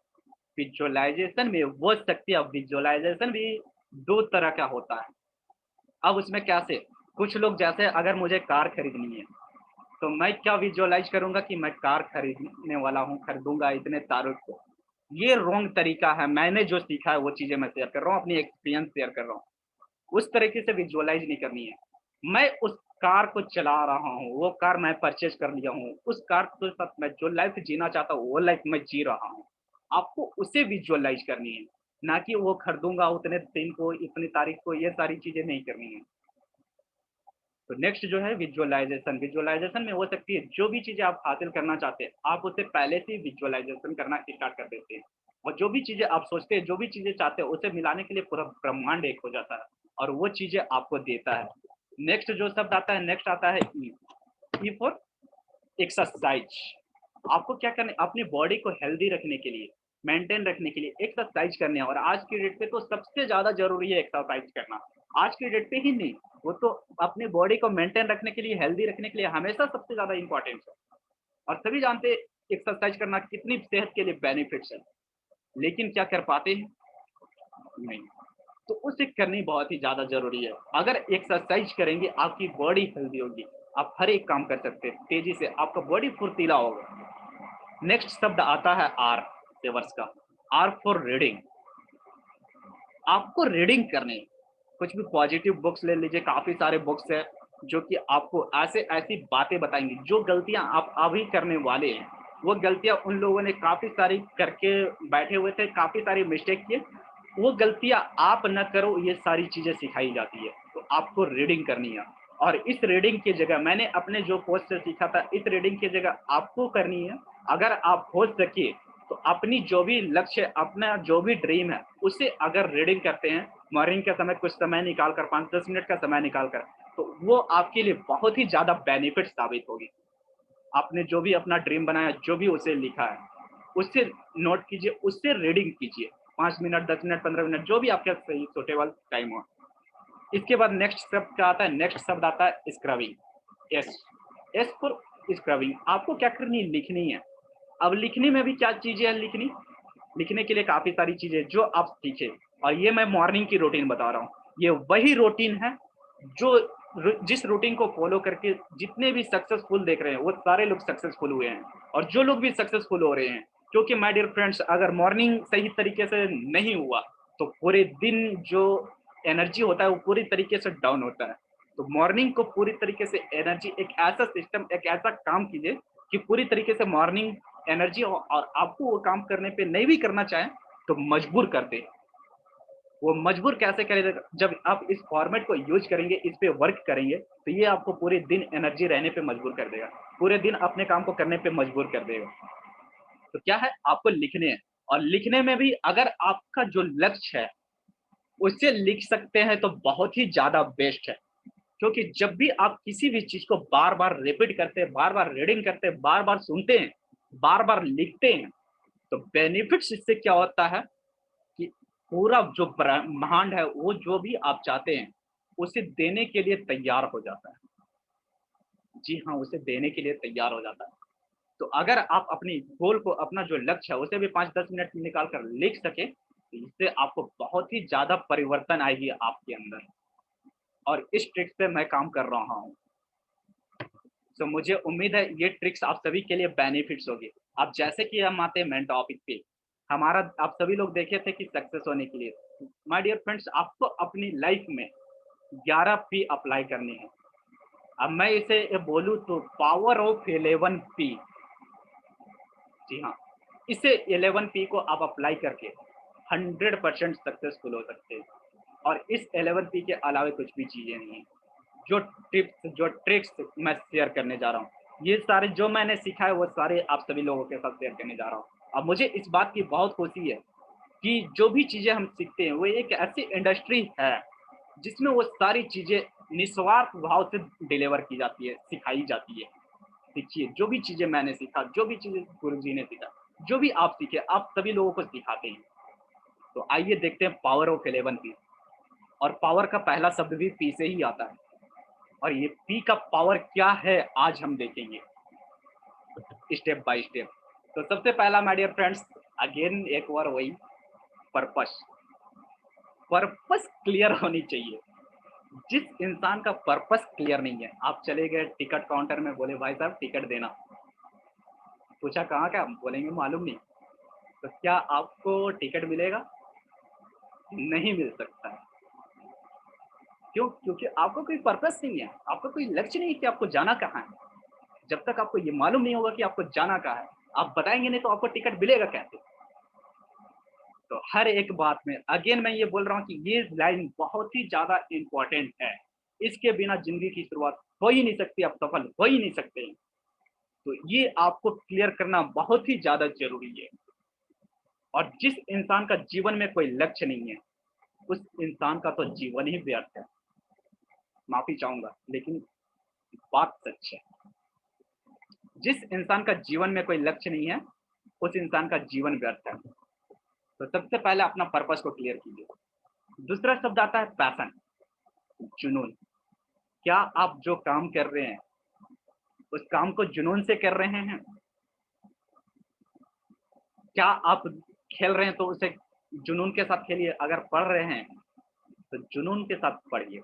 Speaker 2: विजुअलाइजेशन में वो शक्ति है। विजुअलाइजेशन भी दो तरह का होता है। अब उसमें कैसे, कुछ लोग जैसे अगर मुझे कार खरीदनी है तो मैं क्या विजुअलाइज करूंगा कि मैं कार खरीदने वाला हूँ, खरीदूंगा इतने तारीख को। ये रॉन्ग तरीका है। मैंने जो सीखा है वो चीजें मैं शेयर कर रहा हूँ, अपनी एक्सपीरियंस शेयर कर रहा हूँ। उस तरीके से विजुअलाइज नहीं करनी है। मैं उस कार को चला रहा हूँ, वो कार मैं परचेज कर लिया हूँ, उस कार के साथ मैं जो लाइफ जीना चाहता हूँ वो लाइफ मैं जी रहा हूँ। आपको उसे विजुअलाइज करनी है, ना कि वो खरीदूंगा उतने दिन को, इतनी तारीख को। ये सारी चीजें नहीं करनी है। तो नेक्स्ट जो है विजुअलाइजेशन। विजुअलाइजेशन में हो सकती है जो भी चीजें आप हासिल करना चाहते हैं, आप उसे पहले से विजुअलाइजेशन करना स्टार्ट कर देते हैं। और जो भी चीजें आप सोचते हैं, जो भी चीजें चाहते हैं, उसे मिलाने के लिए पूरा ब्रह्मांड एक हो जाता है और वो चीजें आपको देता है। नेक्स्ट जो शब्द आता है, नेक्स्ट आता है ई। E for exercise. आपको क्या करना है, अपनी बॉडी को हेल्दी रखने के लिए, मेंटेन रखने के लिए एक्सरसाइज करने हैं। और आज की डेट पे तो सबसे ज्यादा जरूरी है एक्सरसाइज करना। आज की डेट पे ही नहीं, वो तो अपनी बॉडी को मेंटेन रखने के लिए, हेल्दी रखने के लिए हमेशा सबसे ज्यादा इंपॉर्टेंट है। और सभी जानते हैं एक्सरसाइज करना कितनी सेहत के लिए बेनिफिट्स है, लेकिन क्या कर पाते हैं, नहीं। तो उसे करनी बहुत ही ज्यादा जरूरी है। अगर एक्सरसाइज करेंगे आपकी बॉडी हेल्दी होगी, आप हर एक काम कर सकते हैं तेजी से, आपका बॉडी फुर्तीला होगा। नेक्स्ट शब्द आता है आर, सेवर्स का। R for reading. आपको रीडिंग करनी है। कुछ भी पॉजिटिव बुक्स ले लीजिए, काफी सारे बुक्स है जो कि आपको ऐसे ऐसी बातें बताएंगी। जो गलतियां आप अभी करने वाले हैं, वो गलतियां उन लोगों ने काफी सारी करके बैठे हुए थे, काफी सारी मिस्टेक किए, वो गलतियां आप न करो, ये सारी चीजें सिखाई जाती है। तो आपको रीडिंग करनी है। और इस रीडिंग की जगह, मैंने अपने जो कोच से सीखा था, इस रीडिंग की जगह आपको करनी है। अगर आप हो सके तो अपनी जो भी लक्ष्य, अपना जो भी ड्रीम है, उसे अगर रीडिंग करते हैं मॉर्निंग का समय, कुछ समय निकाल कर, 5-10 मिनट का समय निकाल कर, तो वो आपके लिए बहुत ही ज्यादा बेनिफिट साबित होगी। आपने जो भी अपना ड्रीम बनाया, जो भी उसे लिखा है, उससे नोट कीजिए, उससे रीडिंग कीजिए। 5 मिनट, 10 मिनट, 15 मिनट, जो भी आपके सही सुटेबल टाइम हो। इसके बाद नेक्स्ट शब्द क्या आता है, नेक्स्ट शब्द आता है scrubbing. S, S for scrubbing. आपको क्या करनी है, लिखनी है। अब लिखने में भी क्या चीजें हैं, लिखने के लिए काफी सारी चीजें जो आप सीखे। और ये मैं मॉर्निंग की रूटीन बता रहा हूँ, ये वही रूटीन है जो जिस रूटीन को फॉलो करके जितने भी सक्सेसफुल देख रहे हैं वो सारे लोग सक्सेसफुल हुए हैं। और जो लोग भी सक्सेसफुल हो रहे हैं, क्योंकि माय डियर फ्रेंड्स, अगर मॉर्निंग सही तरीके से नहीं हुआ तो पूरे दिन जो एनर्जी होता है वो पूरी तरीके से डाउन होता है। तो मॉर्निंग को पूरी तरीके से एनर्जी, एक ऐसा सिस्टम, एक ऐसा काम कीजिए कि पूरी तरीके से मॉर्निंग एनर्जी और आपको वो काम करने पे नहीं भी करना चाहें तो मजबूर कर दे। वो मजबूर कैसे करेगा? जब आप इस फॉर्मेट को यूज करेंगे, इस पे वर्क करेंगे, तो ये आपको पूरे दिन एनर्जी रहने पे मजबूर कर देगा, पूरे दिन अपने काम को करने पे मजबूर कर देगा। तो क्या है, आपको लिखने हैं, और लिखने में भी अगर आपका जो लक्ष्य है उससे लिख सकते हैं तो बहुत ही ज्यादा बेस्ट है। क्योंकि जब भी आप किसी भी चीज को बार बार रिपीट करते हैं, बार बार रीडिंग करते हैं, बार बार सुनते हैं, बार बार लिखते हैं, तो बेनिफिट्स इससे क्या होता है कि पूरा जो ब्रह्मांड है वो जो भी आप चाहते हैं उसे देने के लिए तैयार हो जाता है। जी हाँ, उसे देने के लिए तैयार हो जाता है। तो अगर आप अपनी गोल को, अपना जो लक्ष्य है उसे भी 5-10 मिनट निकाल कर लिख सके, तो इससे आपको बहुत ही ज्यादा परिवर्तन आएगी आपके अंदर। और इस ट्रिक पे मैं काम कर रहा हूँ। तो मुझे उम्मीद है ये ट्रिक्स आप सभी के लिए बेनिफिट्स होगी। अब जैसे कि हम आते हैं मेन टॉपिक पे, हमारा आप सभी लोग देखे थे कि सक्सेस होने के लिए, माय डियर फ्रेंड्स, आपको अपनी लाइफ में 11 पी अप्लाई करनी है। अब मैं इसे बोलूँ तो पावर ऑफ 11 पी। जी हाँ, इसे 11 पी को आप अप्लाई करके 100% सक्सेसफुल हो सकते हैं। और इस 11 पी के अलावा कुछ भी चीजें नहीं है। जो टिप्स, जो ट्रिक्स मैं शेयर करने जा रहा हूँ, ये सारे जो मैंने सीखा है वो सारे आप सभी लोगों के साथ शेयर करने जा रहा हूँ। अब मुझे इस बात की बहुत खुशी है कि जो भी चीजें हम सीखते हैं वो एक ऐसी इंडस्ट्री है जिसमें वो सारी चीजें निस्वार्थ भाव से डिलीवर की जाती है, सिखाई जाती है। देखिए, जो भी चीजें मैंने सीखा, जो भी चीजें गुरुजी ने सीखा, जो भी आप सीखे, आप सभी लोगों को सिखाते हैं। तो आइए देखते हैं पावर ऑफ 11 पी। और पावर का पहला शब्द भी पी से ही आता है। और ये पी का पावर क्या है आज हम देखेंगे स्टेप बाय स्टेप। तो सबसे पहला माय डियर फ्रेंड्स, अगेन एक बार वही, पर्पस। पर्पस क्लियर होनी चाहिए। जिस इंसान का पर्पस क्लियर नहीं है, आप चले गए टिकट काउंटर में, बोले भाई साहब टिकट देना, पूछा कहाँ का, बोलेंगे मालूम नहीं, तो क्या आपको टिकट मिलेगा? नहीं मिल सकता है। क्यों? क्योंकि आपको कोई पर्पस नहीं है, आपका कोई लक्ष्य नहीं है कि आपको जाना कहाँ है। जब तक आपको ये मालूम नहीं होगा कि आपको जाना कहाँ है, आप बताएंगे नहीं तो आपको टिकट मिलेगा कैसे? तो हर एक बात में अगेन मैं ये बोल रहा हूँ कि ये लाइन बहुत ही ज्यादा इंपॉर्टेंट है। इसके बिना जिंदगी की शुरुआत हो ही नहीं सकती, आप सफल हो ही नहीं सकते। तो ये आपको क्लियर करना बहुत ही ज्यादा जरूरी है। और जिस इंसान का जीवन में कोई लक्ष्य नहीं है, उस इंसान का तो जीवन ही व्यर्थ है। माफी चाहूंगा लेकिन बात सच है। जिस इंसान का जीवन में कोई लक्ष्य नहीं है, उस इंसान का जीवन व्यर्थ है। तो सबसे पहले अपना पर्पस को क्लियर कीजिए। दूसरा शब्द आता है पैशन, जुनून। क्या आप जो काम कर रहे हैं उस काम को जुनून से कर रहे हैं? क्या आप खेल रहे हैं तो उसे जुनून के साथ खेलिए। अगर पढ़ रहे हैं तो जुनून के साथ पढ़िए।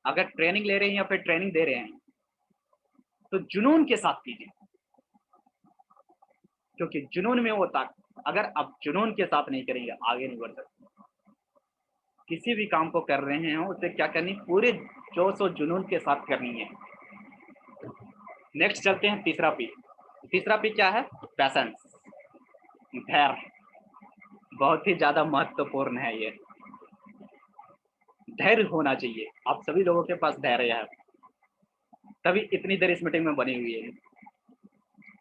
Speaker 2: अगर ट्रेनिंग ले रहे हैं या फिर ट्रेनिंग दे रहे हैं तो जुनून के साथ कीजिए। क्योंकि जुनून में होता, अगर आप जुनून के साथ नहीं करेंगे आगे नहीं बढ़ सकते। किसी भी काम को कर रहे हैं उसे क्या करनी, पूरे जोश और जुनून के साथ करनी है। नेक्स्ट चलते हैं तीसरा पी। तीसरा पी क्या है? पैशंस, धैर्य। बहुत ही ज्यादा महत्वपूर्ण है ये। धैर्य होना चाहिए, आप सभी लोगों के पास धैर्य है, तभी इतनी देर इस मीटिंग में बनी हुई है।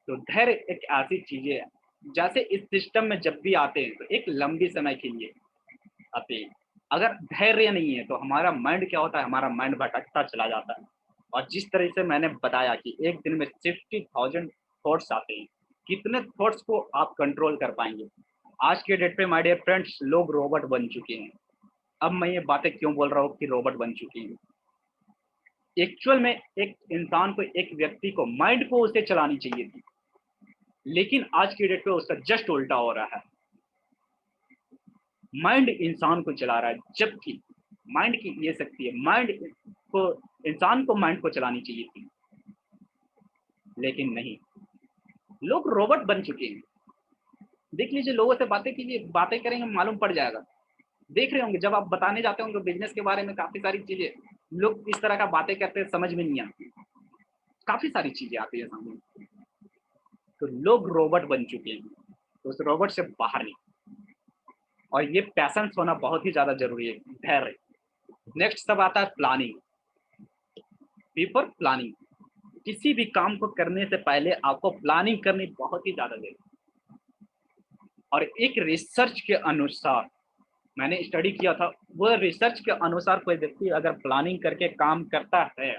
Speaker 2: तो धैर्य एक ऐसी चीज है, जैसे इस सिस्टम में जब भी आते हैं तो एक लंबी समय के लिए आते हैं। अगर धैर्य नहीं है तो हमारा माइंड क्या होता है, हमारा माइंड भटकता चला जाता है। और जिस तरह से मैंने बताया कि एक दिन में 60,000 थॉट्स आते हैं, कितने थॉट्स को आप कंट्रोल कर पाएंगे? आज के डेट पे माय डियर फ्रेंड्स, लोग रोबोट बन चुके हैं। अब मैं ये बातें क्यों बोल रहा हूँ कि रोबोट बन चुके हैं? एक्चुअल में एक इंसान को, एक व्यक्ति को, माइंड को उसे चलानी चाहिए थी, लेकिन आज की डेट पे उसका जस्ट उल्टा हो रहा है। माइंड इंसान को चला रहा है, जबकि माइंड की ये शक्ति है, माइंड को, इंसान को माइंड को चलानी चाहिए थी, लेकिन नहीं, लोग रोबोट बन चुके हैं। देख लीजिए, लोगों से बातें कीजिए, बातें करेंगे मालूम पड़ जाएगा। देख रहे होंगे जब आप बताने जाते होंगे बिजनेस के बारे में, काफी सारी चीजें लोग इस तरह का बातें करते हैं, समझ में नहीं आती, काफी सारी चीजें आती है सामने। तो लोग रोबोट बन चुके हैं, तो उस रोबोट से बाहर निकलो। और ये पैशंस होना बहुत ही ज़्यादा ज़रूरी है, धैर्य। नेक्स्ट सब आता है प्लानिंग। बिफोर प्लानिंग, किसी भी काम को करने से पहले आपको प्लानिंग करनी बहुत ही ज़्यादा जरूरी है। और एक रिसर्च के अनुसार, मैंने स्टडी किया था, वो रिसर्च के अनुसार कोई व्यक्ति अगर प्लानिंग करके काम करता है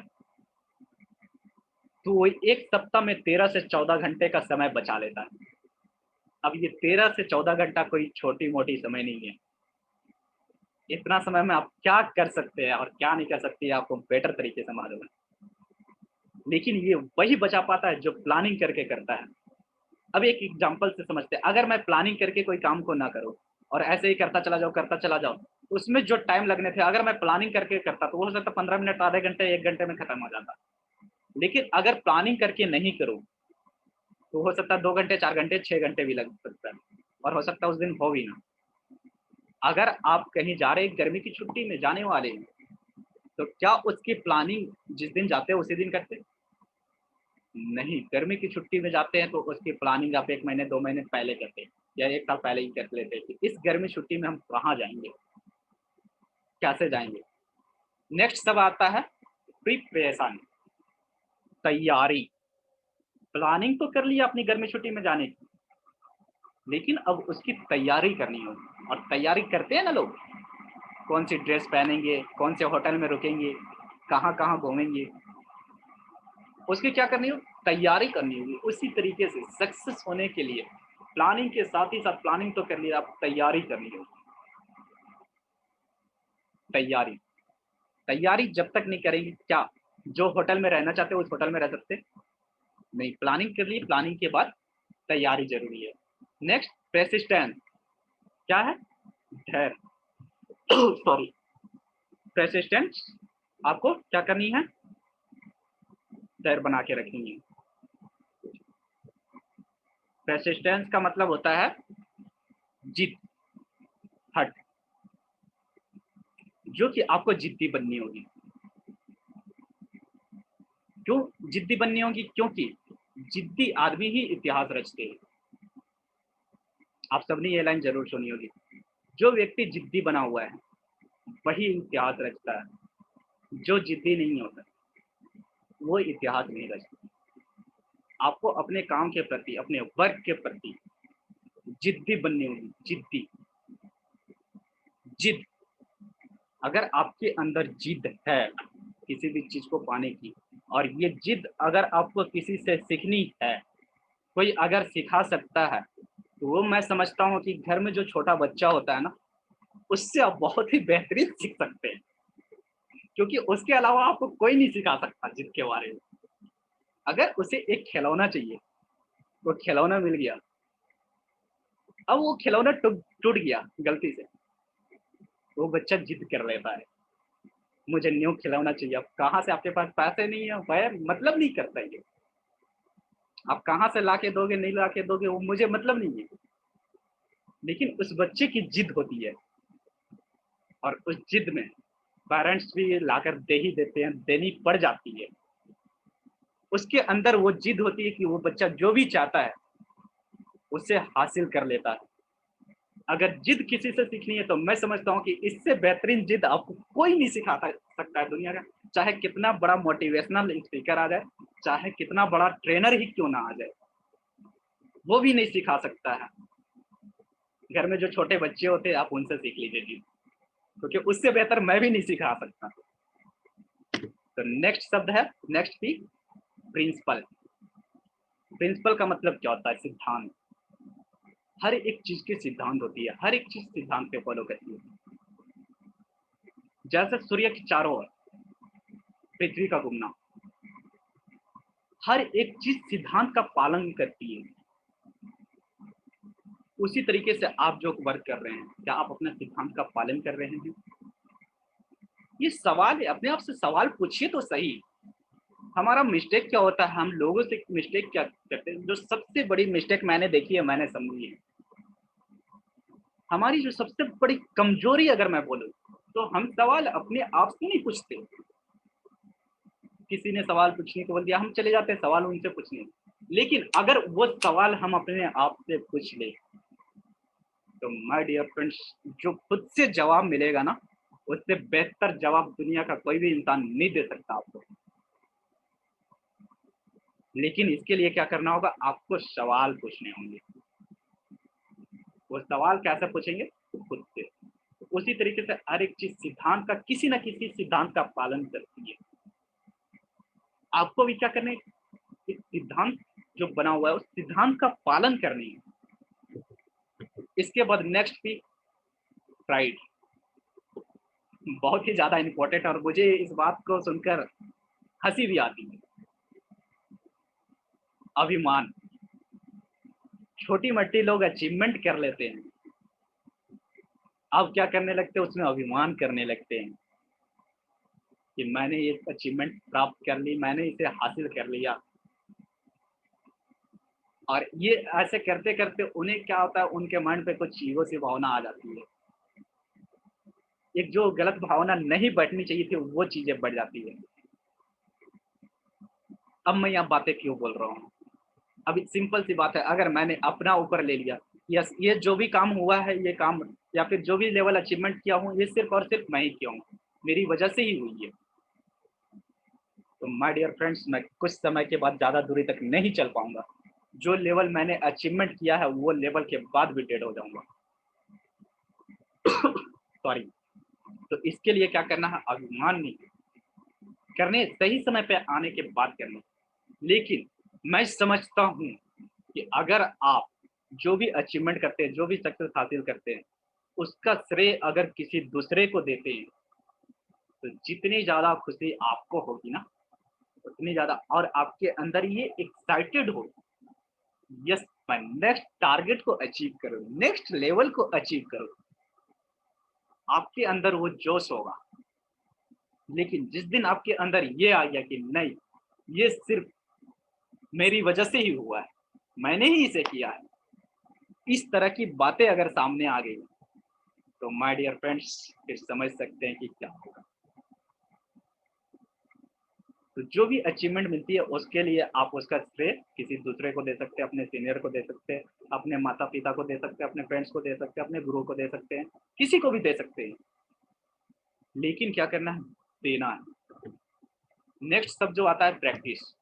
Speaker 2: तो वो एक सप्ताह में 13 से 14 घंटे का समय बचा लेता है। अब ये 13 से 14 घंटा कोई छोटी मोटी समय नहीं है। इतना समय में आप क्या कर सकते हैं और क्या नहीं कर सकते हैं, आपको बेटर तरीके से मालूम है। लेकिन ये वही बचा पाता है जो प्लानिंग करके करता है। अब एक एग्जांपल से समझते हैं, अगर मैं प्लानिंग करके कोई काम को ना करूं और ऐसे ही करता चला जाऊं, उसमें जो टाइम लगने थे, अगर मैं प्लानिंग करके करता तो हो सकता 15 मिनट, आधे घंटे, 1 घंटे में खत्म हो जाता। लेकिन अगर प्लानिंग करके नहीं करूं तो हो सकता है 2 घंटे, 4 घंटे, 6 घंटे भी लग सकता है, और हो सकता है उस दिन हो भी ना। अगर आप कहीं जा रहे हैं, गर्मी की छुट्टी में जाने वाले हैं, तो क्या उसकी प्लानिंग जिस दिन जाते हैं उसी दिन करते? नहीं, गर्मी की छुट्टी में जाते हैं तो उसकी प्लानिंग आप 1 महीने 2 महीने पहले करते हैं, या 1 साल पहले ही कर लेते हैं कि इस गर्मी छुट्टी में हम कहाँ जाएंगे, कैसे जाएंगे। नेक्स्ट सब आता है प्रिपरेशन, तैयारी। प्लानिंग तो कर लिया अपनी गर्मी छुट्टी में जाने की, लेकिन अब उसकी तैयारी करनी होगी। और तैयारी करते हैं ना लोग, कौन सी ड्रेस पहनेंगे, कौन से होटल में रुकेंगे, कहाँ कहाँ घूमेंगे, उसकी क्या करनी होगी, तैयारी करनी होगी। उसी तरीके से सक्सेस होने के लिए प्लानिंग के साथ ही साथ, प्लानिंग तो कर लिया, आप तैयारी करनी होगी। तैयारी तैयारी जब तक नहीं करेंगे, क्या जो होटल में रहना चाहते हो उस होटल में रह सकते नहीं। प्लानिंग कर ली, प्लानिंग के बाद तैयारी जरूरी है। नेक्स्ट प्रेसिस्टेंस, क्या है, धैर्य। सॉरी, प्रेसिस्टेंस आपको क्या करनी है, धैर्य बना के रखेंगे। प्रेसिस्टेंस का मतलब होता है जिद, हट, जो कि आपको जिद्दी बननी होगी। क्यों जिद्दी बननी होगी? क्योंकि जिद्दी आदमी ही इतिहास रचते हैं। आप सबने ये लाइन जरूर सुनी होगी, जो व्यक्ति जिद्दी बना हुआ है वही इतिहास रचता है, जो जिद्दी नहीं होता वो इतिहास नहीं रचता। आपको अपने काम के प्रति, अपने वर्क के प्रति जिद्दी बननी होगी। जिद्दी, जिद। अगर आपके अंदर जिद है किसी भी चीज को पाने की, और ये जिद अगर आपको किसी से सीखनी है, कोई अगर सिखा सकता है, तो वो मैं समझता हूँ कि घर में जो छोटा बच्चा होता है ना, उससे आप बहुत ही बेहतरीन सीख सकते हैं, क्योंकि उसके अलावा आपको कोई नहीं सिखा सकता जिद के बारे में। अगर उसे एक खिलौना चाहिए, वो खिलौना मिल गया, अब वो खिलौना टूट गया गलती से, वो बच्चा जिद कर लेता है, मुझे न्यू खिलौना चाहिए। अब कहाँ से, आपके पास पैसे नहीं है, वह मतलब नहीं करता ये, आप कहाँ से लाके दोगे, नहीं लाके दोगे, वो मुझे मतलब नहीं है। लेकिन उस बच्चे की जिद होती है, और उस जिद में पेरेंट्स भी लाकर दे ही देते हैं, देनी पड़ जाती है। उसके अंदर वो जिद होती है कि वो बच्चा जो भी चाहता है उसे हासिल कर लेता है। अगर जिद किसी से सीखनी है तो मैं समझता हूँ कि इससे बेहतरीन जिद आपको कोई नहीं सिखा सकता है दुनिया का। चाहे कितना बड़ा मोटिवेशनल स्पीकर आ जाए, चाहे कितना बड़ा ट्रेनर ही क्यों ना आ जाए, वो भी नहीं सिखा सकता है। घर में जो छोटे बच्चे होते हैं आप उनसे सीख लीजिए जिद, क्योंकि उससे बेहतर मैं भी नहीं सिखा सकता। तो नेक्स्ट शब्द है, नेक्स्ट भी प्रिंसिपल। प्रिंसिपल का मतलब क्या होता है, सिद्धांत। हर एक चीज की सिद्धांत होती है, हर एक चीज सिद्धांत पे फॉलो करती है। जैसे सूर्य के चारों ओर पृथ्वी का घूमना, हर एक चीज सिद्धांत का पालन करती है। उसी तरीके से आप जो वर्क कर रहे हैं, क्या आप अपने सिद्धांत का पालन कर रहे हैं? ये सवाल है, अपने आप से सवाल पूछिए तो सही। हमारा मिस्टेक क्या होता है, हम लोगों से मिस्टेक क्या करते हैं? जो सबसे बड़ी मिस्टेक मैंने देखी है, मैंने समझी है, हमारी जो सबसे बड़ी कमजोरी अगर मैं बोलूं, तो हम सवाल अपने आप से नहीं पूछते। किसी ने सवाल पूछने को बोल दिया, हम चले जाते हैं सवाल उनसे पूछने। लेकिन अगर वो सवाल हम अपने आप से पूछ ले तो माय डियर फ्रेंड्स, जो खुद से जवाब मिलेगा ना, उससे बेहतर जवाब दुनिया का कोई भी इंसान नहीं दे सकता आपको। लेकिन इसके लिए क्या करना होगा, आपको सवाल पूछने होंगे। वो सवाल कैसे पूछेंगे, खुद से। तो उसी तरीके से हर एक चीज सिद्धांत का, किसी न किसी सिद्धांत का पालन करती है। आपको भी क्या करना है, इस सिद्धांत जो बना हुआ है उस सिद्धांत का पालन करनी है। इसके बाद नेक्स्ट भी प्राइड, बहुत ही ज्यादा इंपॉर्टेंट, और मुझे इस बात को सुनकर हंसी भी आती है। अभिमान, छोटी मोटी लोग अचीवमेंट कर लेते हैं, अब क्या करने लगते हैं, उसमें अभिमान करने लगते हैं कि मैंने ये अचीवमेंट प्राप्त कर ली, मैंने इसे हासिल कर लिया। और ये ऐसे करते करते उन्हें क्या होता है, उनके मन पे कुछ ईगो सी भावना आ जाती है। एक जो गलत भावना नहीं बैठनी चाहिए थी वो चीजें बढ़ जाती है। अब मैं यहाँ बातें क्यों बोल रहा हूँ, अभी सिंपल सी बात है, अगर मैंने अपना ऊपर ले लिया, यस ये जो भी काम हुआ है, ये काम या फिर जो भी लेवल अचीवमेंट किया हूँ, ये सिर्फ और सिर्फ मैं ही किया हूँ, मेरी वजह से ही हुई है। तो माय डियर फ्रेंड्स, मैं कुछ समय के बाद ज्यादा दूरी तक नहीं चल पाऊंगा। जो लेवल मैंने अचीवमेंट किया है वो लेवल के बाद भी डेड हो जाऊंगा। सॉरी। तो इसके लिए क्या करना है, अभिमान नहीं करने, सही समय पे आने के बाद करने। लेकिन मैं समझता हूँ कि अगर आप जो भी अचीवमेंट करते हैं, जो भी सक्सेस हासिल करते हैं, उसका श्रेय अगर किसी दूसरे को देते हैं तो जितनी ज्यादा खुशी आपको होगी ना, उतनी ज्यादा, और आपके अंदर ये एक्साइटेड हो, यस मैं नेक्स्ट टारगेट को अचीव करूं, नेक्स्ट लेवल को अचीव करूं, आपके अंदर वो जोश होगा। लेकिन जिस दिन आपके अंदर ये आ गया कि नहीं, ये सिर्फ मेरी वजह से ही हुआ है, मैंने ही इसे किया है, इस तरह की बातें अगर सामने आ गई तो माय डियर फ्रेंड्स फिर समझ सकते हैं कि क्या होगा। तो जो भी अचीवमेंट मिलती है उसके लिए आप उसका श्रेय किसी दूसरे को दे सकते हैं, अपने सीनियर को दे सकते हैं, अपने माता पिता को दे सकते हैं, अपने फ्रेंड्स को दे सकते हैं, अपने गुरु को दे सकते हैं, किसी को भी दे सकते हैं। लेकिन क्या करना है, देना है। नेक्स्ट सब जो आता है प्रैक्टिस।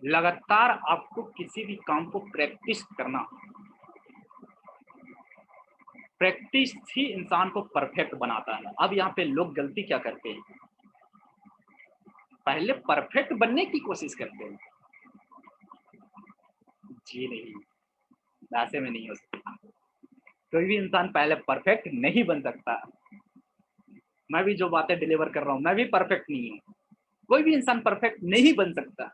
Speaker 2: लगातार आपको किसी भी काम को प्रैक्टिस करना, प्रैक्टिस ही इंसान को परफेक्ट बनाता है। अब यहाँ पे लोग गलती क्या करते हैं, पहले परफेक्ट बनने की कोशिश करते हैं। जी नहीं, ऐसे में नहीं हो सकता। कोई भी इंसान पहले परफेक्ट नहीं बन सकता। मैं भी जो बातें डिलीवर कर रहा हूँ मैं भी परफेक्ट नहीं हूँ, कोई भी इंसान परफेक्ट नहीं बन सकता।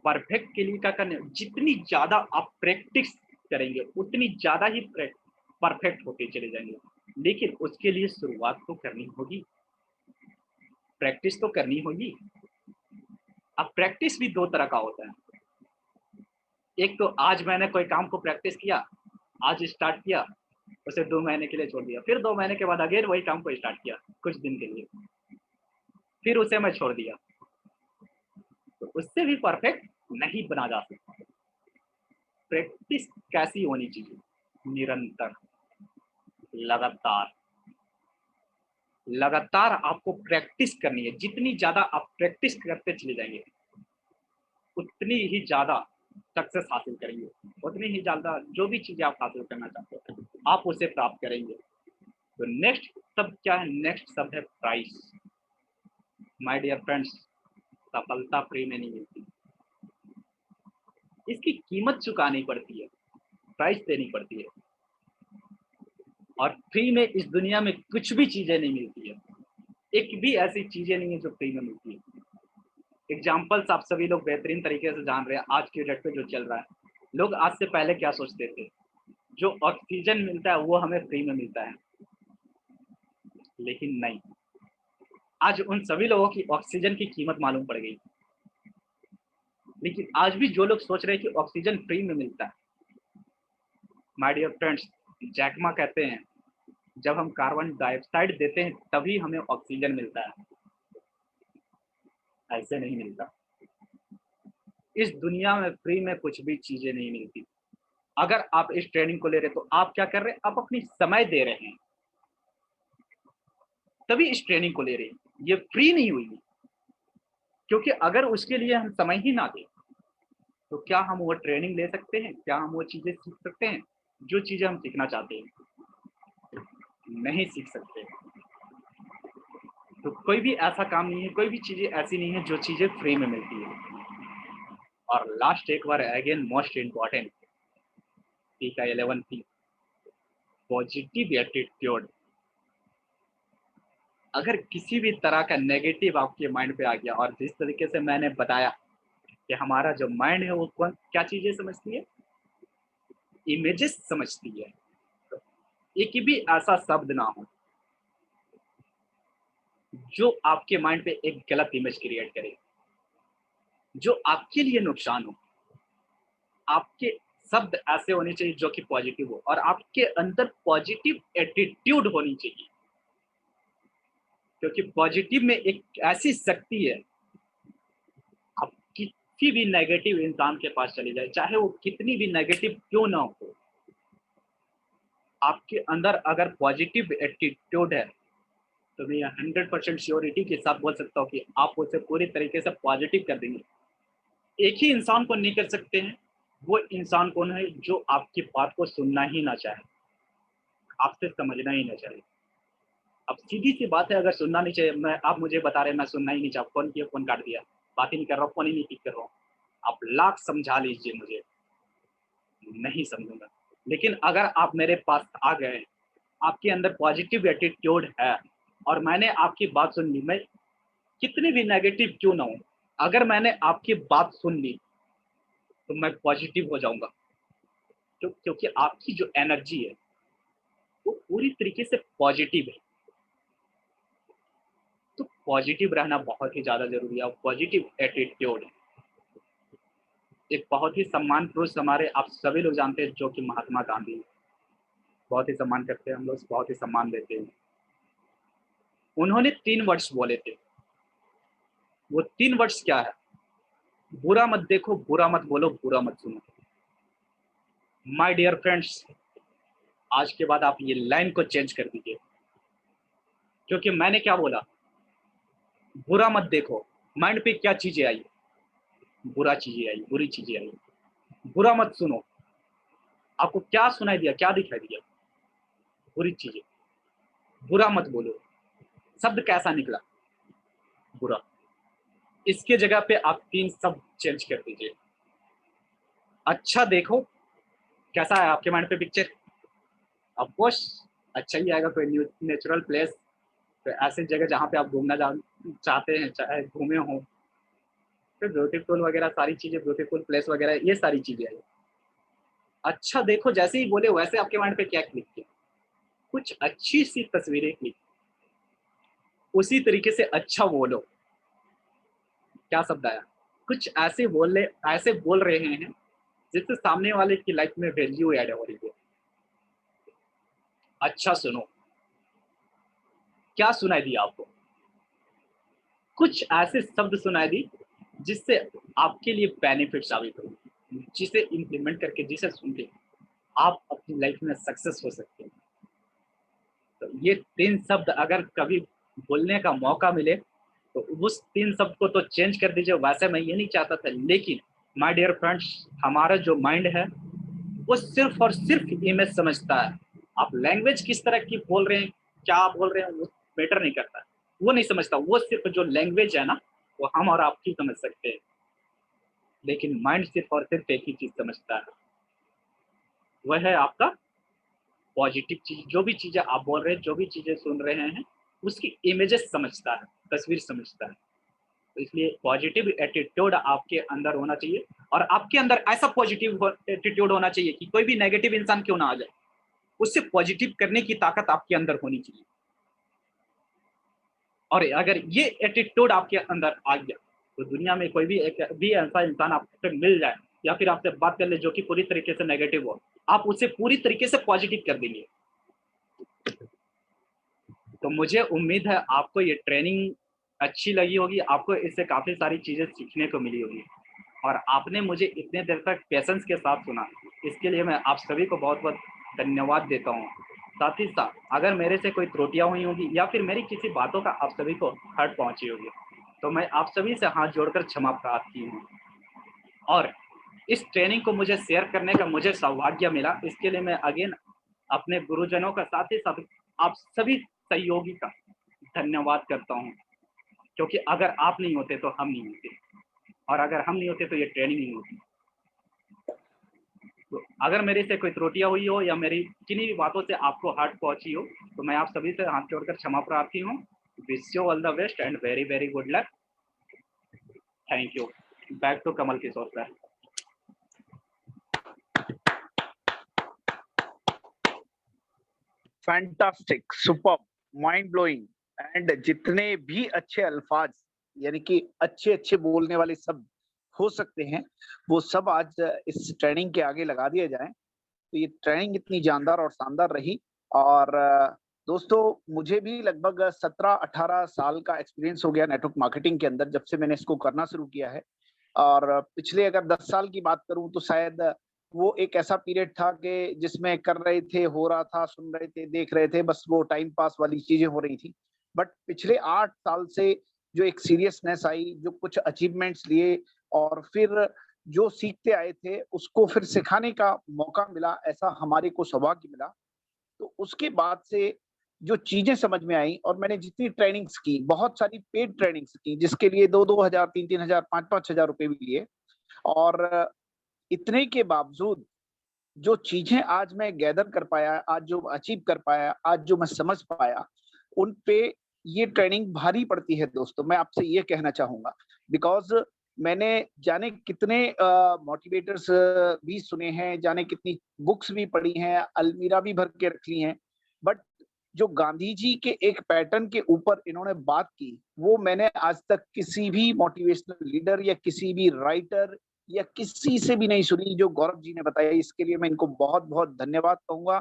Speaker 2: परफेक्ट के लिए क्या करना है, जितनी ज्यादा आप प्रैक्टिस करेंगे उतनी ज्यादा ही परफेक्ट होते चले जाएंगे। लेकिन उसके लिए शुरुआत तो करनी होगी, प्रैक्टिस तो करनी होगी। अब प्रैक्टिस भी दो तरह का होता है, एक तो आज मैंने कोई काम को प्रैक्टिस किया, आज स्टार्ट किया, उसे 2 महीने के लिए छोड़ दिया, फिर 2 महीने के बाद अगेन वही काम को स्टार्ट किया कुछ दिन के लिए, फिर उसे मैं छोड़ दिया। तो उससे भी परफेक्ट नहीं बना जा सकता। प्रैक्टिस कैसी होनी चाहिए, निरंतर, लगातार। लगातार आपको प्रैक्टिस करनी है। जितनी ज्यादा आप प्रैक्टिस करते चले जाएंगे उतनी ही ज्यादा सक्सेस हासिल करेंगे, उतनी ही ज्यादा जो भी चीजें आप हासिल करना चाहते हैं आप उसे प्राप्त करेंगे। तो नेक्स्ट सब क्या है, नेक्स्ट सब है प्राइस। माय डियर फ्रेंड्स, सफलता फ्री में नहीं मिलती, इसकी कीमत चुकानी पड़ती है, प्राइस देनी पड़ती है। और फ्री में इस दुनिया में कुछ भी चीजें नहीं मिलती है, एक भी ऐसी चीजें नहीं है जो फ्री में मिलती है। एग्जाम्पल्स आप सभी लोग बेहतरीन तरीके से जान रहे हैं, आज के डेट पे जो चल रहा है। लोग आज से पहले क्या सोचते थे, जो ऑक्सीजन मिलता है वो हमें फ्री में मिलता है, लेकिन नहीं, आज उन सभी लोगों की ऑक्सीजन की कीमत मालूम पड़ गई। लेकिन आज भी जो लोग सोच रहे हैं कि ऑक्सीजन फ्री में मिलता है, माय डियर फ्रेंड्स, जैकमा कहते हैं जब हम कार्बन डाइऑक्साइड देते हैं तभी हमें ऑक्सीजन मिलता है। ऐसे नहीं मिलता। इस दुनिया में फ्री में कुछ भी चीजें नहीं मिलती। अगर आप इस ट्रेनिंग को ले रहे, तो आप क्या कर रहे हैं, आप अपनी समय दे रहे हैं, तभी इस ट्रेनिंग को ले रहे हैं। ये फ्री नहीं हुई, क्योंकि अगर उसके लिए हम समय ही ना दें, तो क्या हम वो ट्रेनिंग ले सकते हैं, क्या हम वो चीजें सीख सकते हैं जो चीजें हम सीखना चाहते हैं? नहीं सीख सकते। तो कोई भी ऐसा काम नहीं है, कोई भी चीजें ऐसी नहीं है जो चीजें फ्री में मिलती है। और लास्ट एक बार अगेन मोस्ट इम्पॉर्टेंट, पी का 11 पी, पॉजिटिव एटीट्यूड। अगर किसी भी तरह का नेगेटिव आपके माइंड पे आ गया, और जिस तरीके से मैंने बताया कि हमारा जो माइंड है वो कौन क्या चीजें समझती है, इमेजेस समझती है। तो एक भी ऐसा शब्द ना हो जो आपके माइंड पे एक गलत इमेज क्रिएट करे, जो आपके लिए नुकसान हो। आपके शब्द ऐसे होने चाहिए जो कि पॉजिटिव हो, और आपके अंदर पॉजिटिव एटीट्यूड होनी चाहिए, क्योंकि पॉजिटिव में एक ऐसी शक्ति है। आप किसी भी नेगेटिव इंसान के पास चले जाए, चाहे वो कितनी भी नेगेटिव क्यों ना हो, आपके अंदर अगर पॉजिटिव एटीट्यूड है, तो मैं 100% श्योरिटी के साथ बोल सकता हूँ कि आप उसे पूरी तरीके से पॉजिटिव कर देंगे। एक ही इंसान को नहीं कर सकते हैं, वो इंसान कौन है जो आपकी बात को सुनना ही ना चाहे, आपसे समझना ही ना चाहे। अब सीधी सी बात है, अगर सुनना नहीं चाहिए, आप मुझे बता रहे हैं मैं सुनना ही नहीं चाहता, फोन किया, फोन काट दिया, बात ही नहीं कर रहा हूँ, फोन ही नहीं पिक कर रहा हूँ, आप लाख समझा लीजिए मुझे, नहीं समझूंगा। लेकिन अगर आप मेरे पास आ गए, आपके अंदर पॉजिटिव एटीट्यूड है, और मैंने आपकी बात सुन ली, मैं कितनी भी नेगेटिव क्यों ना हूँ, अगर मैंने आपकी बात सुन ली तो मैं पॉजिटिव हो जाऊंगा। क्योंकि आपकी जो एनर्जी है वो पूरी तरीके से पॉजिटिव है। तो पॉजिटिव रहना बहुत ही ज्यादा जरूरी है, और पॉजिटिव एटीट्यूड। एक बहुत ही सम्मान पुरुष हमारे आप सभी लोग जानते हैं, जो कि महात्मा गांधी, बहुत ही सम्मान करते हैं हम लोग, बहुत ही सम्मान देते हैं। उन्होंने 3 वर्ड्स बोले थे। वो 3 वर्ड्स क्या है? बुरा मत देखो, बुरा मत बोलो, बुरा मत सुनो। माय डियर फ्रेंड्स, आज के बाद आप ये लाइन को चेंज कर दीजिए, क्योंकि मैंने क्या बोला, बुरा मत देखो, माइंड पे क्या चीजें आई, बुरा चीजें आई, बुरी चीजें आई। बुरा मत सुनो, आपको क्या सुनाई दिया, क्या दिखाई दिया, बुरी चीजें। बुरा मत बोलो, शब्द कैसा निकला, बुरा। इसके जगह पे आप 3 शब्द चेंज कर दीजिए। अच्छा देखो, कैसा है आपके माइंड पे पिक्चर? ऑफ कोर्स अच्छा ही आएगा। कोई नेचुरल प्लेस, तो ऐसी जगह जहाँ पे आप घूमना चाहते हैं, चाहे घूमे हो, फिर ब्यूटीफुल वगैरह सारी चीजें, ब्यूटीफुल प्लेस वगैरह, ये सारी चीजें आई। अच्छा देखो जैसे ही बोले, वैसे आपके माइंड पे क्या क्लिक किया? कुछ अच्छी सी तस्वीरें क्लिक। उसी तरीके से अच्छा बोलो, क्या शब्द आया? कुछ ऐसे ऐसे बोल रहे हैं जिससे सामने वाले की लाइफ में वैल्यू ऐड हो रही है। अच्छा सुनो, क्या सुनाई दिया आपको? कुछ ऐसे शब्द सुनाई दी जिससे आपके लिए बेनिफिट साबित हो, जिसे इंप्लीमेंट करके, जिसे सुन के आप अपनी लाइफ में सक्सेस हो सकते हैं। तो ये 3 शब्द अगर कभी बोलने का मौका मिले, तो उस 3 शब्द को तो चेंज कर दीजिए। वैसे मैं ये नहीं चाहता था, लेकिन माय डियर फ्रेंड्स, हमारा जो माइंड है वो सिर्फ और सिर्फ इमेज समझता है। आप लैंग्वेज किस तरह की बोल रहे हैं, क्या बोल रहे हैं, वो मैटर नहीं करता, वो नहीं समझता। वो सिर्फ जो लैंग्वेज है ना, वो हम और आप ही समझ सकते हैं, लेकिन माइंड सिर्फ और सिर्फ एक ही चीज समझता है, वह है आपका पॉजिटिव चीज। जो भी चीजें आप बोल रहे हैं, जो भी चीजें सुन रहे हैं, उसकी इमेजेस समझता है, तस्वीर समझता है। तो इसलिए पॉजिटिव एटीट्यूड आपके अंदर होना चाहिए, और आपके अंदर ऐसा पॉजिटिव एटीट्यूड होना चाहिए कि कोई भी नेगेटिव इंसान क्यों ना आ जाए, उससे पॉजिटिव करने की ताकत आपके अंदर होनी चाहिए। और अगर ये एटीट्यूड आपके अंदर आ गया, तो दुनिया में कोई भी एक भी ऐसा इंसान आपसे मिल जाए, या फिर आपसे बात कर ले जो कि पूरी तरीके से नेगेटिव हो, आप उसे पूरी तरीके से पॉजिटिव कर देंगे। तो मुझे उम्मीद है आपको ये ट्रेनिंग अच्छी लगी होगी, आपको इससे काफ़ी सारी चीज़ें सीखने को मिली होगी और आपने मुझे इतने देर तक पेशेंस के साथ सुना, इसके लिए मैं आप सभी को बहुत-बहुत धन्यवाद देता हूँ। साथ ही साथ अगर मेरे से कोई त्रुटियाँ हुई होंगी या फिर मेरी किसी बातों का आप सभी को हर्ट पहुँची होगी, तो मैं आप सभी से हाथ जोड़कर क्षमा प्रार्थी हूँ और इस ट्रेनिंग को मुझे शेयर करने का मुझे सौभाग्य मिला, इसके लिए मैं अगेन अपने गुरुजनों का साथ ही साथ आप सभी सहयोगी का धन्यवाद करता हूँ, क्योंकि अगर आप नहीं होते तो हम नहीं होते और अगर हम नहीं होते तो ये ट्रेनिंग नहीं होती। तो अगर मेरे से कोई त्रुटियाँ हुई हो या मेरी किन्हीं भी बातों से आपको हर्ट पहुँची हो, तो मैं आप सभी से हाथ जोड़कर क्षमा प्रार्थी हूँ। Wish you all the best and very, very good luck. Thank you. Back to Kamal Kishore sir.
Speaker 1: Fantastic, super, mind blowing and जितने भी अच्छे अल्फाज यानी कि अच्छे अच्छे बोलने वाले शब्द हो सकते हैं वो सब आज इस ट्रेनिंग के आगे लगा दिए जाएं। तो ये ट्रेनिंग इतनी जानदार और शानदार रही और दोस्तों मुझे भी लगभग 17-18 साल का एक्सपीरियंस हो गया नेटवर्क मार्केटिंग के अंदर जब से मैंने इसको करना शुरू किया है। और पिछले अगर 10 साल की बात करूं तो शायद वो एक ऐसा पीरियड था कि जिसमें कर रहे थे, हो रहा था, सुन रहे थे, देख रहे थे, बस वो टाइम पास वाली चीजें हो रही थी। बट पिछले 8 साल से जो एक सीरियसनेस आई, जो कुछ अचीवमेंट्स लिए और फिर जो सीखते आए थे उसको फिर सिखाने का मौका मिला, ऐसा हमारे को सौभाग्य मिला। तो उसके बाद से जो चीजें समझ में आई और मैंने जितनी ट्रेनिंग्स की, बहुत सारी पेड ट्रेनिंग्स की जिसके लिए 2-2 हजार, 3-3 हजार, 5-5 हजार रुपए भी लिए और इतने के बावजूद जो चीजें आज मैं गैदर कर पाया, आज जो अचीव कर पाया, आज जो मैं समझ पाया, उन पे ये ट्रेनिंग भारी पड़ती है दोस्तों। मैं आपसे ये कहना चाहूंगा बिकॉज मैंने जाने कितने मोटिवेटर्स भी सुने हैं, जाने कितनी बुक्स भी पढ़ी हैं, अलमीरा भी भर के रख ली हैं, बट जो गांधी जी के एक पैटर्न के ऊपर इन्होंने बात की वो मैंने आज तक किसी भी मोटिवेशनल लीडर या किसी भी राइटर या किसी से भी नहीं सुनी जो गौरव जी ने बताया। इसके लिए मैं इनको बहुत बहुत धन्यवाद कहूंगा,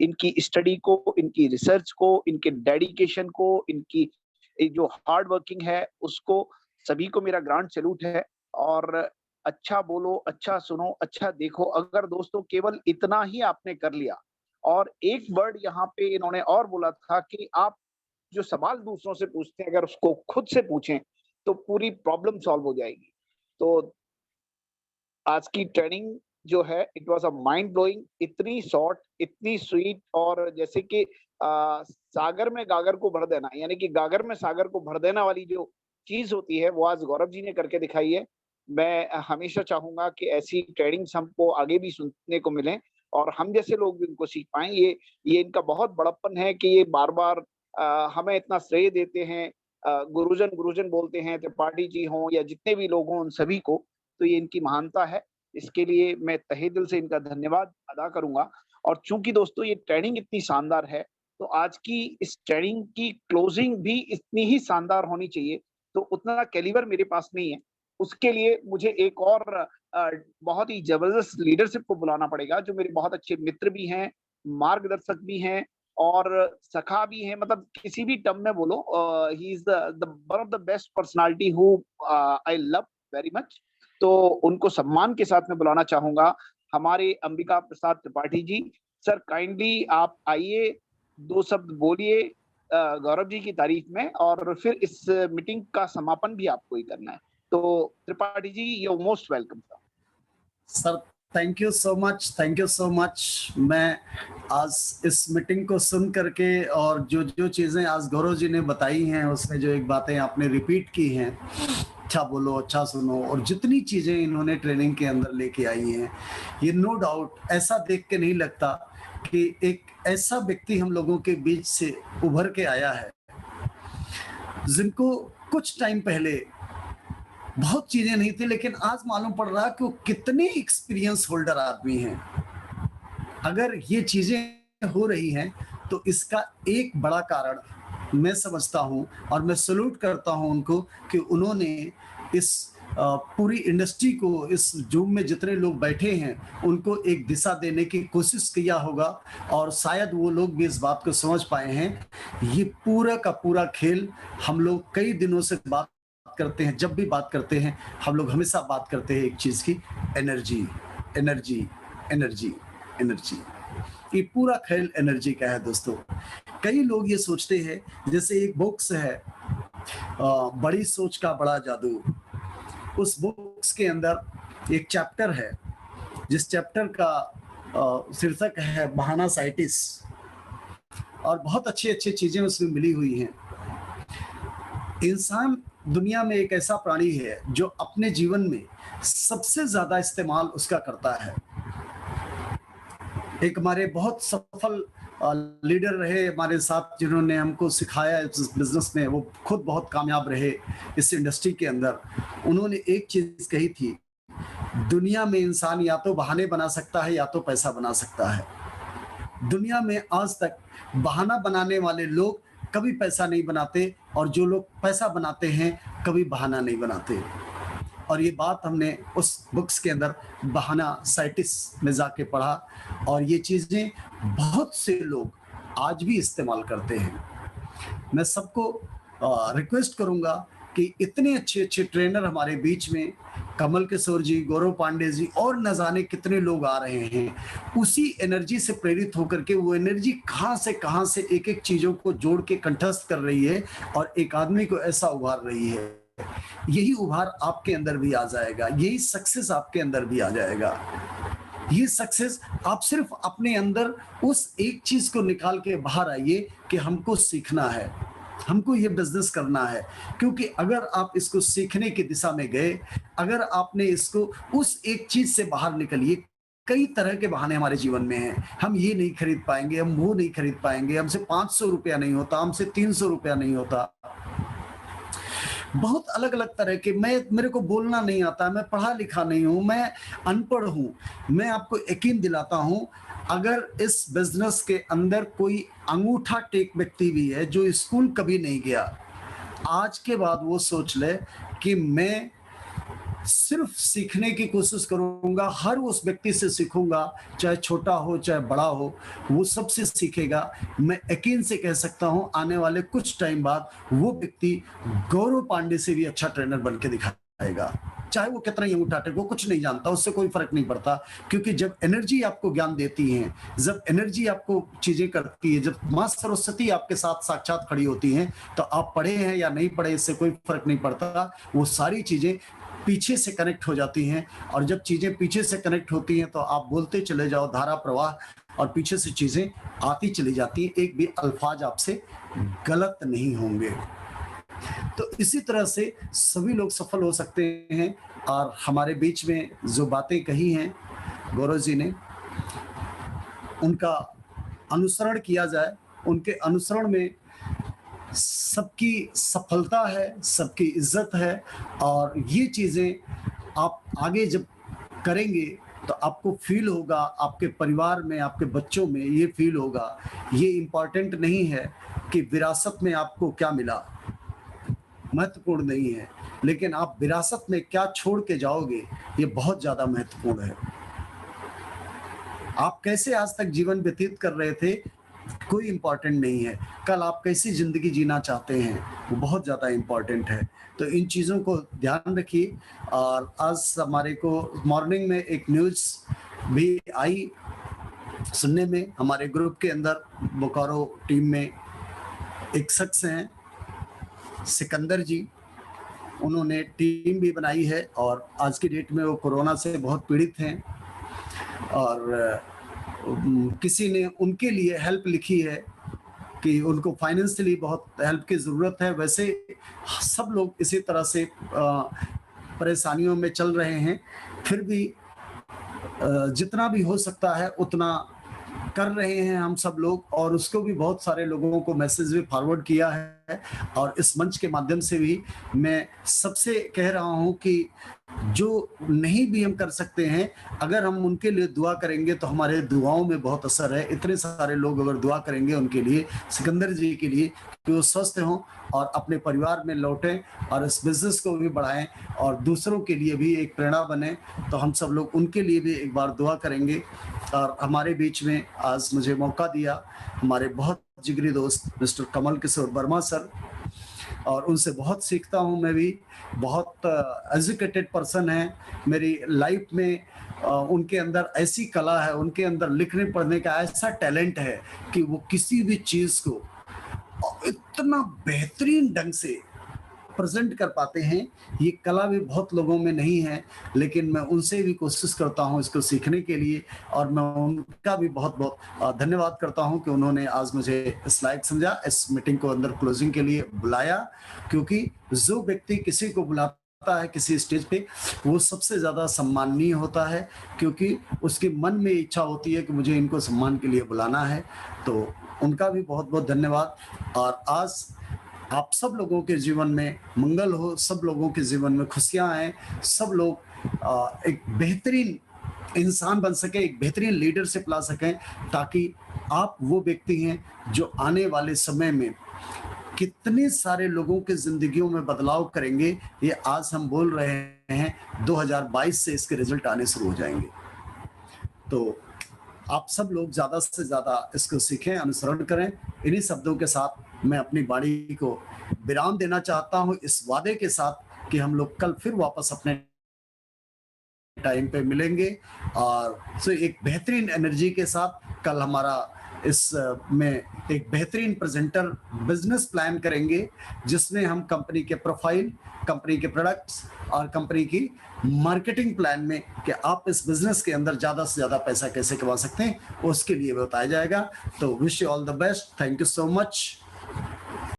Speaker 1: इनकी स्टडी को, इनकी रिसर्च को, इनके डेडिकेशन को, इनकी जो हार्ड वर्किंग है उसको, सभी को मेरा ग्रांड सैल्यूट है। और अच्छा बोलो, अच्छा सुनो, अच्छा देखो, अगर दोस्तों केवल इतना ही आपने कर लिया। और एक वर्ड यहाँ पे इन्होंने और बोला था कि आप जो सवाल दूसरों से पूछते हैं अगर उसको खुद से पूछें तो पूरी प्रॉब्लम सॉल्व हो जाएगी। तो आज की ट्रेनिंग जो है it was a mind blowing, इतनी शॉर्ट, इतनी स्वीट और जैसे कि सागर में गागर को भर देना, यानी कि गागर में सागर को भर देना वाली जो चीज होती है वो आज गौरव जी ने करके दिखाई है। मैं हमेशा चाहूंगा कि ऐसी ट्रेनिंग्स हमको आगे भी सुनने को मिले और हम जैसे लोग भी उनको सीख पाएं। ये इनका बहुत बड़प्पन है कि ये बार बार हमें इतना श्रेय देते हैं, गुरुजन गुरुजन बोलते हैं, त्रिपाठी जी हों या जितने भी लोग हों उन सभी को। तो ये इनकी महानता है, इसके लिए मैं तहे दिल से इनका धन्यवाद अदा करूंगा। और चूंकि दोस्तों ये ट्रेनिंग इतनी शानदार है तो आज की इस ट्रेनिंग की क्लोजिंग भी इतनी ही शानदार होनी चाहिए। तो उतना कैलिबर मेरे पास नहीं है, उसके लिए मुझे एक और बहुत ही जबरदस्त लीडरशिप को बुलाना पड़ेगा जो मेरे बहुत अच्छे मित्र भी हैं, मार्गदर्शक भी हैं और सखा भी हैं। मतलब किसी भी टर्म में बोलो, he is the one of the best personality who I love very much. तो उनको सम्मान के साथ में बुलाना चाहूंगा, हमारे अंबिका प्रसाद त्रिपाठी जी। सर काइंडली आप आइए, 2 शब्द बोलिए गौरव जी की तारीफ में और फिर इस मीटिंग का समापन भी आपको ही करना है। तो Tripathi ji you most welcome
Speaker 3: sir. Thank you so much, thank you so much. मैं आज इस मीटिंग को सुन करके और जो जो चीज़ें आज गौरव जी ने बताई हैं उसमें जो एक बातें आपने रिपीट की हैं, अच्छा बोलो, अच्छा सुनो, और जितनी चीज़ें इन्होंने ट्रेनिंग के अंदर लेके आई हैं, ये नो डाउट ऐसा देख के नहीं लगता कि एक ऐसा व्यक्ति हम लोगों के बीच से उभर के आया है जिनको कुछ टाइम पहले बहुत चीजें नहीं थी, लेकिन आज मालूम पड़ रहा कि वो कितने एक्सपीरियंस होल्डर आदमी हैं। अगर ये चीजें हो रही हैं तो इसका एक बड़ा कारण मैं समझता हूं और मैं सैल्यूट करता हूं उनको कि उन्होंने इस पूरी इंडस्ट्री को, इस जूम में जितने लोग बैठे हैं उनको एक दिशा देने की कोशिश किया होगा, और शायद वो लोग भी इस बात को समझ पाए हैं। ये पूरा का पूरा खेल हम लोग कई दिनों से बात करते हैं, जब भी बात करते हैं हम लोग हमेशा बात करते हैं एक चीज की, एनर्जी एनर्जी एनर्जी एनर्जी। ये पूरा खेल एनर्जी का है दोस्तों। कई लोग ये सोचते हैं, जैसे एक बुक्स है बड़ी सोच का बड़ा जादू, उस बुक्स के अंदर एक चैप्टर है जिस चैप्टर का शीर्षक है बहाना साइटिस, और बहुत अच्छी अच्छी चीजें उसमें मिली हुई हैं। इंसान दुनिया में एक ऐसा प्राणी है जो अपने जीवन में सबसे ज्यादा इस्तेमाल उसका करता है। एक हमारे बहुत सफल लीडर रहे हमारे साथ, जिन्होंने हमको सिखाया इस बिजनेस में, वो खुद बहुत कामयाब रहे इस इंडस्ट्री के अंदर। उन्होंने एक चीज कही थी, दुनिया में इंसान या तो बहाने बना सकता है या तो पैसा बना सकता है। दुनिया में आज तक बहाना बनाने वाले लोग कभी पैसा नहीं बनाते, और जो लोग पैसा बनाते हैं कभी बहाना नहीं बनाते। और ये बात हमने उस बुक्स के अंदर बहाना साइटिस में जाके पढ़ा, और ये चीजें बहुत से लोग आज भी इस्तेमाल करते हैं। मैं सबको रिक्वेस्ट करूंगा कि इतने अच्छे अच्छे ट्रेनर हमारे बीच में, कमल किशोर जी, गौरव पांडे जी, और न जाने कितने लोग आ रहे हैं, उसी एनर्जी से प्रेरित होकर के वो एनर्जी कहाँ से एक एक चीजों को जोड़ के कंठस्थ कर रही है और एक आदमी को ऐसा उभार रही है। यही उभार आपके अंदर भी आ जाएगा, यही सक्सेस आपके अंदर भी आ जाएगा। ये सक्सेस आप सिर्फ अपने अंदर उस एक चीज को निकाल के बाहर आइए कि हमको सीखना है, हमको ये बिजनेस करना है। क्योंकि अगर आप इसको सीखने की दिशा में गए, अगर आपने इसको उस एक चीज से बाहर निकलिए, कई तरह के बहाने हमारे जीवन में हैं। हम ये नहीं खरीद पाएंगे, हम वो नहीं खरीद पाएंगे, हमसे 500 रुपया नहीं होता, हमसे 300 रुपया नहीं होता। बहुत अलग अलग तरह के, मेरे को बोलना नहीं आता, मैं पढ़ा लिखा नहीं हूं, मैं अनपढ़ हूं। मैं आपको यकीन दिलाता हूं, अगर इस बिजनेस के अंदर कोई अंगूठा टेक व्यक्ति भी है जो स्कूल कभी नहीं गया, आज के बाद वो सोच ले कि मैं सिर्फ सीखने की कोशिश करूंगा, हर उस व्यक्ति से सीखूंगा, चाहे छोटा हो चाहे बड़ा हो, वो सबसे सीखेगा। मैं यकीन से कह सकता हूं, आने वाले कुछ टाइम बाद वो व्यक्ति गौरव पांडे से भी अच्छा ट्रेनर बन के दिखाएगा। चाहे वो कितना ही अंगूठा टेक, वो कुछ नहीं जानता, उससे कोई फर्क नहीं पड़ता। क्योंकि जब एनर्जी आपको ज्ञान देती है, जब एनर्जी आपको चीजें करती है, जब मां सरस्वती आपके साथ साक्षात खड़ी होती हैं, तो आप पढ़े हैं या नहीं पढ़े इससे कोई फर्क नहीं पड़ता। वो सारी चीजें पीछे से कनेक्ट हो जाती हैं, और जब चीजें पीछे से कनेक्ट होती हैं तो आप बोलते चले जाओ, धारा प्रवाह, और पीछे से चीजें आती चली जाती हैं, एक भी अल्फाज आपसे गलत नहीं होंगे। तो इसी तरह से सभी लोग सफल हो सकते हैं। और हमारे बीच में जो बातें कही हैं गौरव जी ने, उनका अनुसरण किया जाए, उनके अनुसरण में सबकी सफलता है, सबकी इज्जत है। और ये चीजें आप आगे जब करेंगे तो आपको फील होगा, आपके परिवार में, आपके बच्चों में ये फील होगा। ये इम्पोर्टेंट नहीं है कि विरासत में आपको क्या मिला, महत्वपूर्ण नहीं है, लेकिन आप विरासत में क्या छोड़ के जाओगे, ये बहुत ज्यादा महत्वपूर्ण है। आप कैसे आज तक जीवन व्यतीत कर रहे थे, कोई इंपॉर्टेंट नहीं है। कल आप कैसी जिंदगी जीना चाहते हैं, वो बहुत ज्यादा इंपॉर्टेंट है। तो इन चीजों को ध्यान रखिए। और आज हमारे को मॉर्निंग में एक न्यूज भी आई सुनने में, हमारे ग्रुप के अंदर बोकारो टीम में एक शख्स हैं सिकंदर जी, उन्होंने टीम भी बनाई है, और आज की डेट में वो कोरोना से बहुत पीड़ित हैं, और किसी ने उनके लिए हेल्प लिखी है कि उनको फाइनेंशियली बहुत हेल्प की ज़रूरत है। वैसे सब लोग इसी तरह से परेशानियों में चल रहे हैं, फिर भी जितना भी हो सकता है उतना कर रहे हैं हम सब लोग। और उसको भी बहुत सारे लोगों को मैसेज भी फॉरवर्ड किया है है। और इस मंच के माध्यम से भी मैं सबसे कह रहा हूं कि जो नहीं भी हम कर सकते हैं, अगर हम उनके लिए दुआ करेंगे तो हमारे दुआओं में बहुत असर है। इतने सारे लोग अगर दुआ करेंगे उनके लिए, सिकंदर जी के लिए, कि वो स्वस्थ हों और अपने परिवार में लौटें और इस बिजनेस को भी बढ़ाएं और दूसरों के लिए भी एक प्रेरणा बने, तो हम सब लोग उनके लिए भी एक बार दुआ करेंगे। और हमारे बीच में आज मुझे मौका दिया हमारे बहुत जिगरी दोस्त मिस्टर कमल किशोर वर्मा सर, और उनसे बहुत सीखता हूं। मैं भी बहुत एजुकेटेड पर्सन है मेरी लाइफ में। उनके अंदर ऐसी कला है, उनके अंदर लिखने पढ़ने का ऐसा टैलेंट है कि वो किसी भी चीज को इतना बेहतरीन ढंग से प्रेजेंट कर पाते हैं। ये कला भी बहुत लोगों में नहीं है, लेकिन मैं उनसे भी कोशिश करता हूं इसको सीखने के लिए। और मैं उनका भी बहुत बहुत धन्यवाद करता हूं कि उन्होंने आज मुझे इस लायक समझा, इस मीटिंग को अंदर क्लोजिंग के लिए बुलाया। क्योंकि जो व्यक्ति किसी को बुलाता है किसी स्टेज पे, वो सबसे ज्यादा सम्माननीय होता है, क्योंकि उसके मन में इच्छा होती है कि मुझे इनको सम्मान के लिए बुलाना है। तो उनका भी बहुत बहुत धन्यवाद। और आज आप सब लोगों के जीवन में मंगल हो, सब लोगों के जीवन में खुशियां आए, सब लोग एक बेहतरीन इंसान बन सके, एक बेहतरीन लीडरशिप ला सकें, ताकि आप वो व्यक्ति हैं जो आने वाले समय में कितने सारे लोगों के जिंदगियों में बदलाव करेंगे। ये आज हम बोल रहे हैं, 2022 से इसके रिजल्ट आने शुरू हो जाएंगे। तो आप सब लोग ज्यादा से ज्यादा इसको सीखें, अनुसरण करें। इन्हीं शब्दों के साथ मैं अपनी वाणी को विराम देना चाहता हूं, इस वादे के साथ कि हम लोग कल फिर वापस अपने टाइम पे मिलेंगे और एक बेहतरीन एनर्जी के साथ। कल हमारा इस में एक बेहतरीन प्रेजेंटर बिजनेस प्लान करेंगे, जिसमें हम कंपनी के प्रोफाइल, कंपनी के प्रोडक्ट्स और कंपनी की मार्केटिंग प्लान में कि आप इस बिजनेस के अंदर ज्यादा से ज्यादा पैसा कैसे कमा सकते हैं, उसके लिए बताया जाएगा। तो wish you all the best. Thank you so much.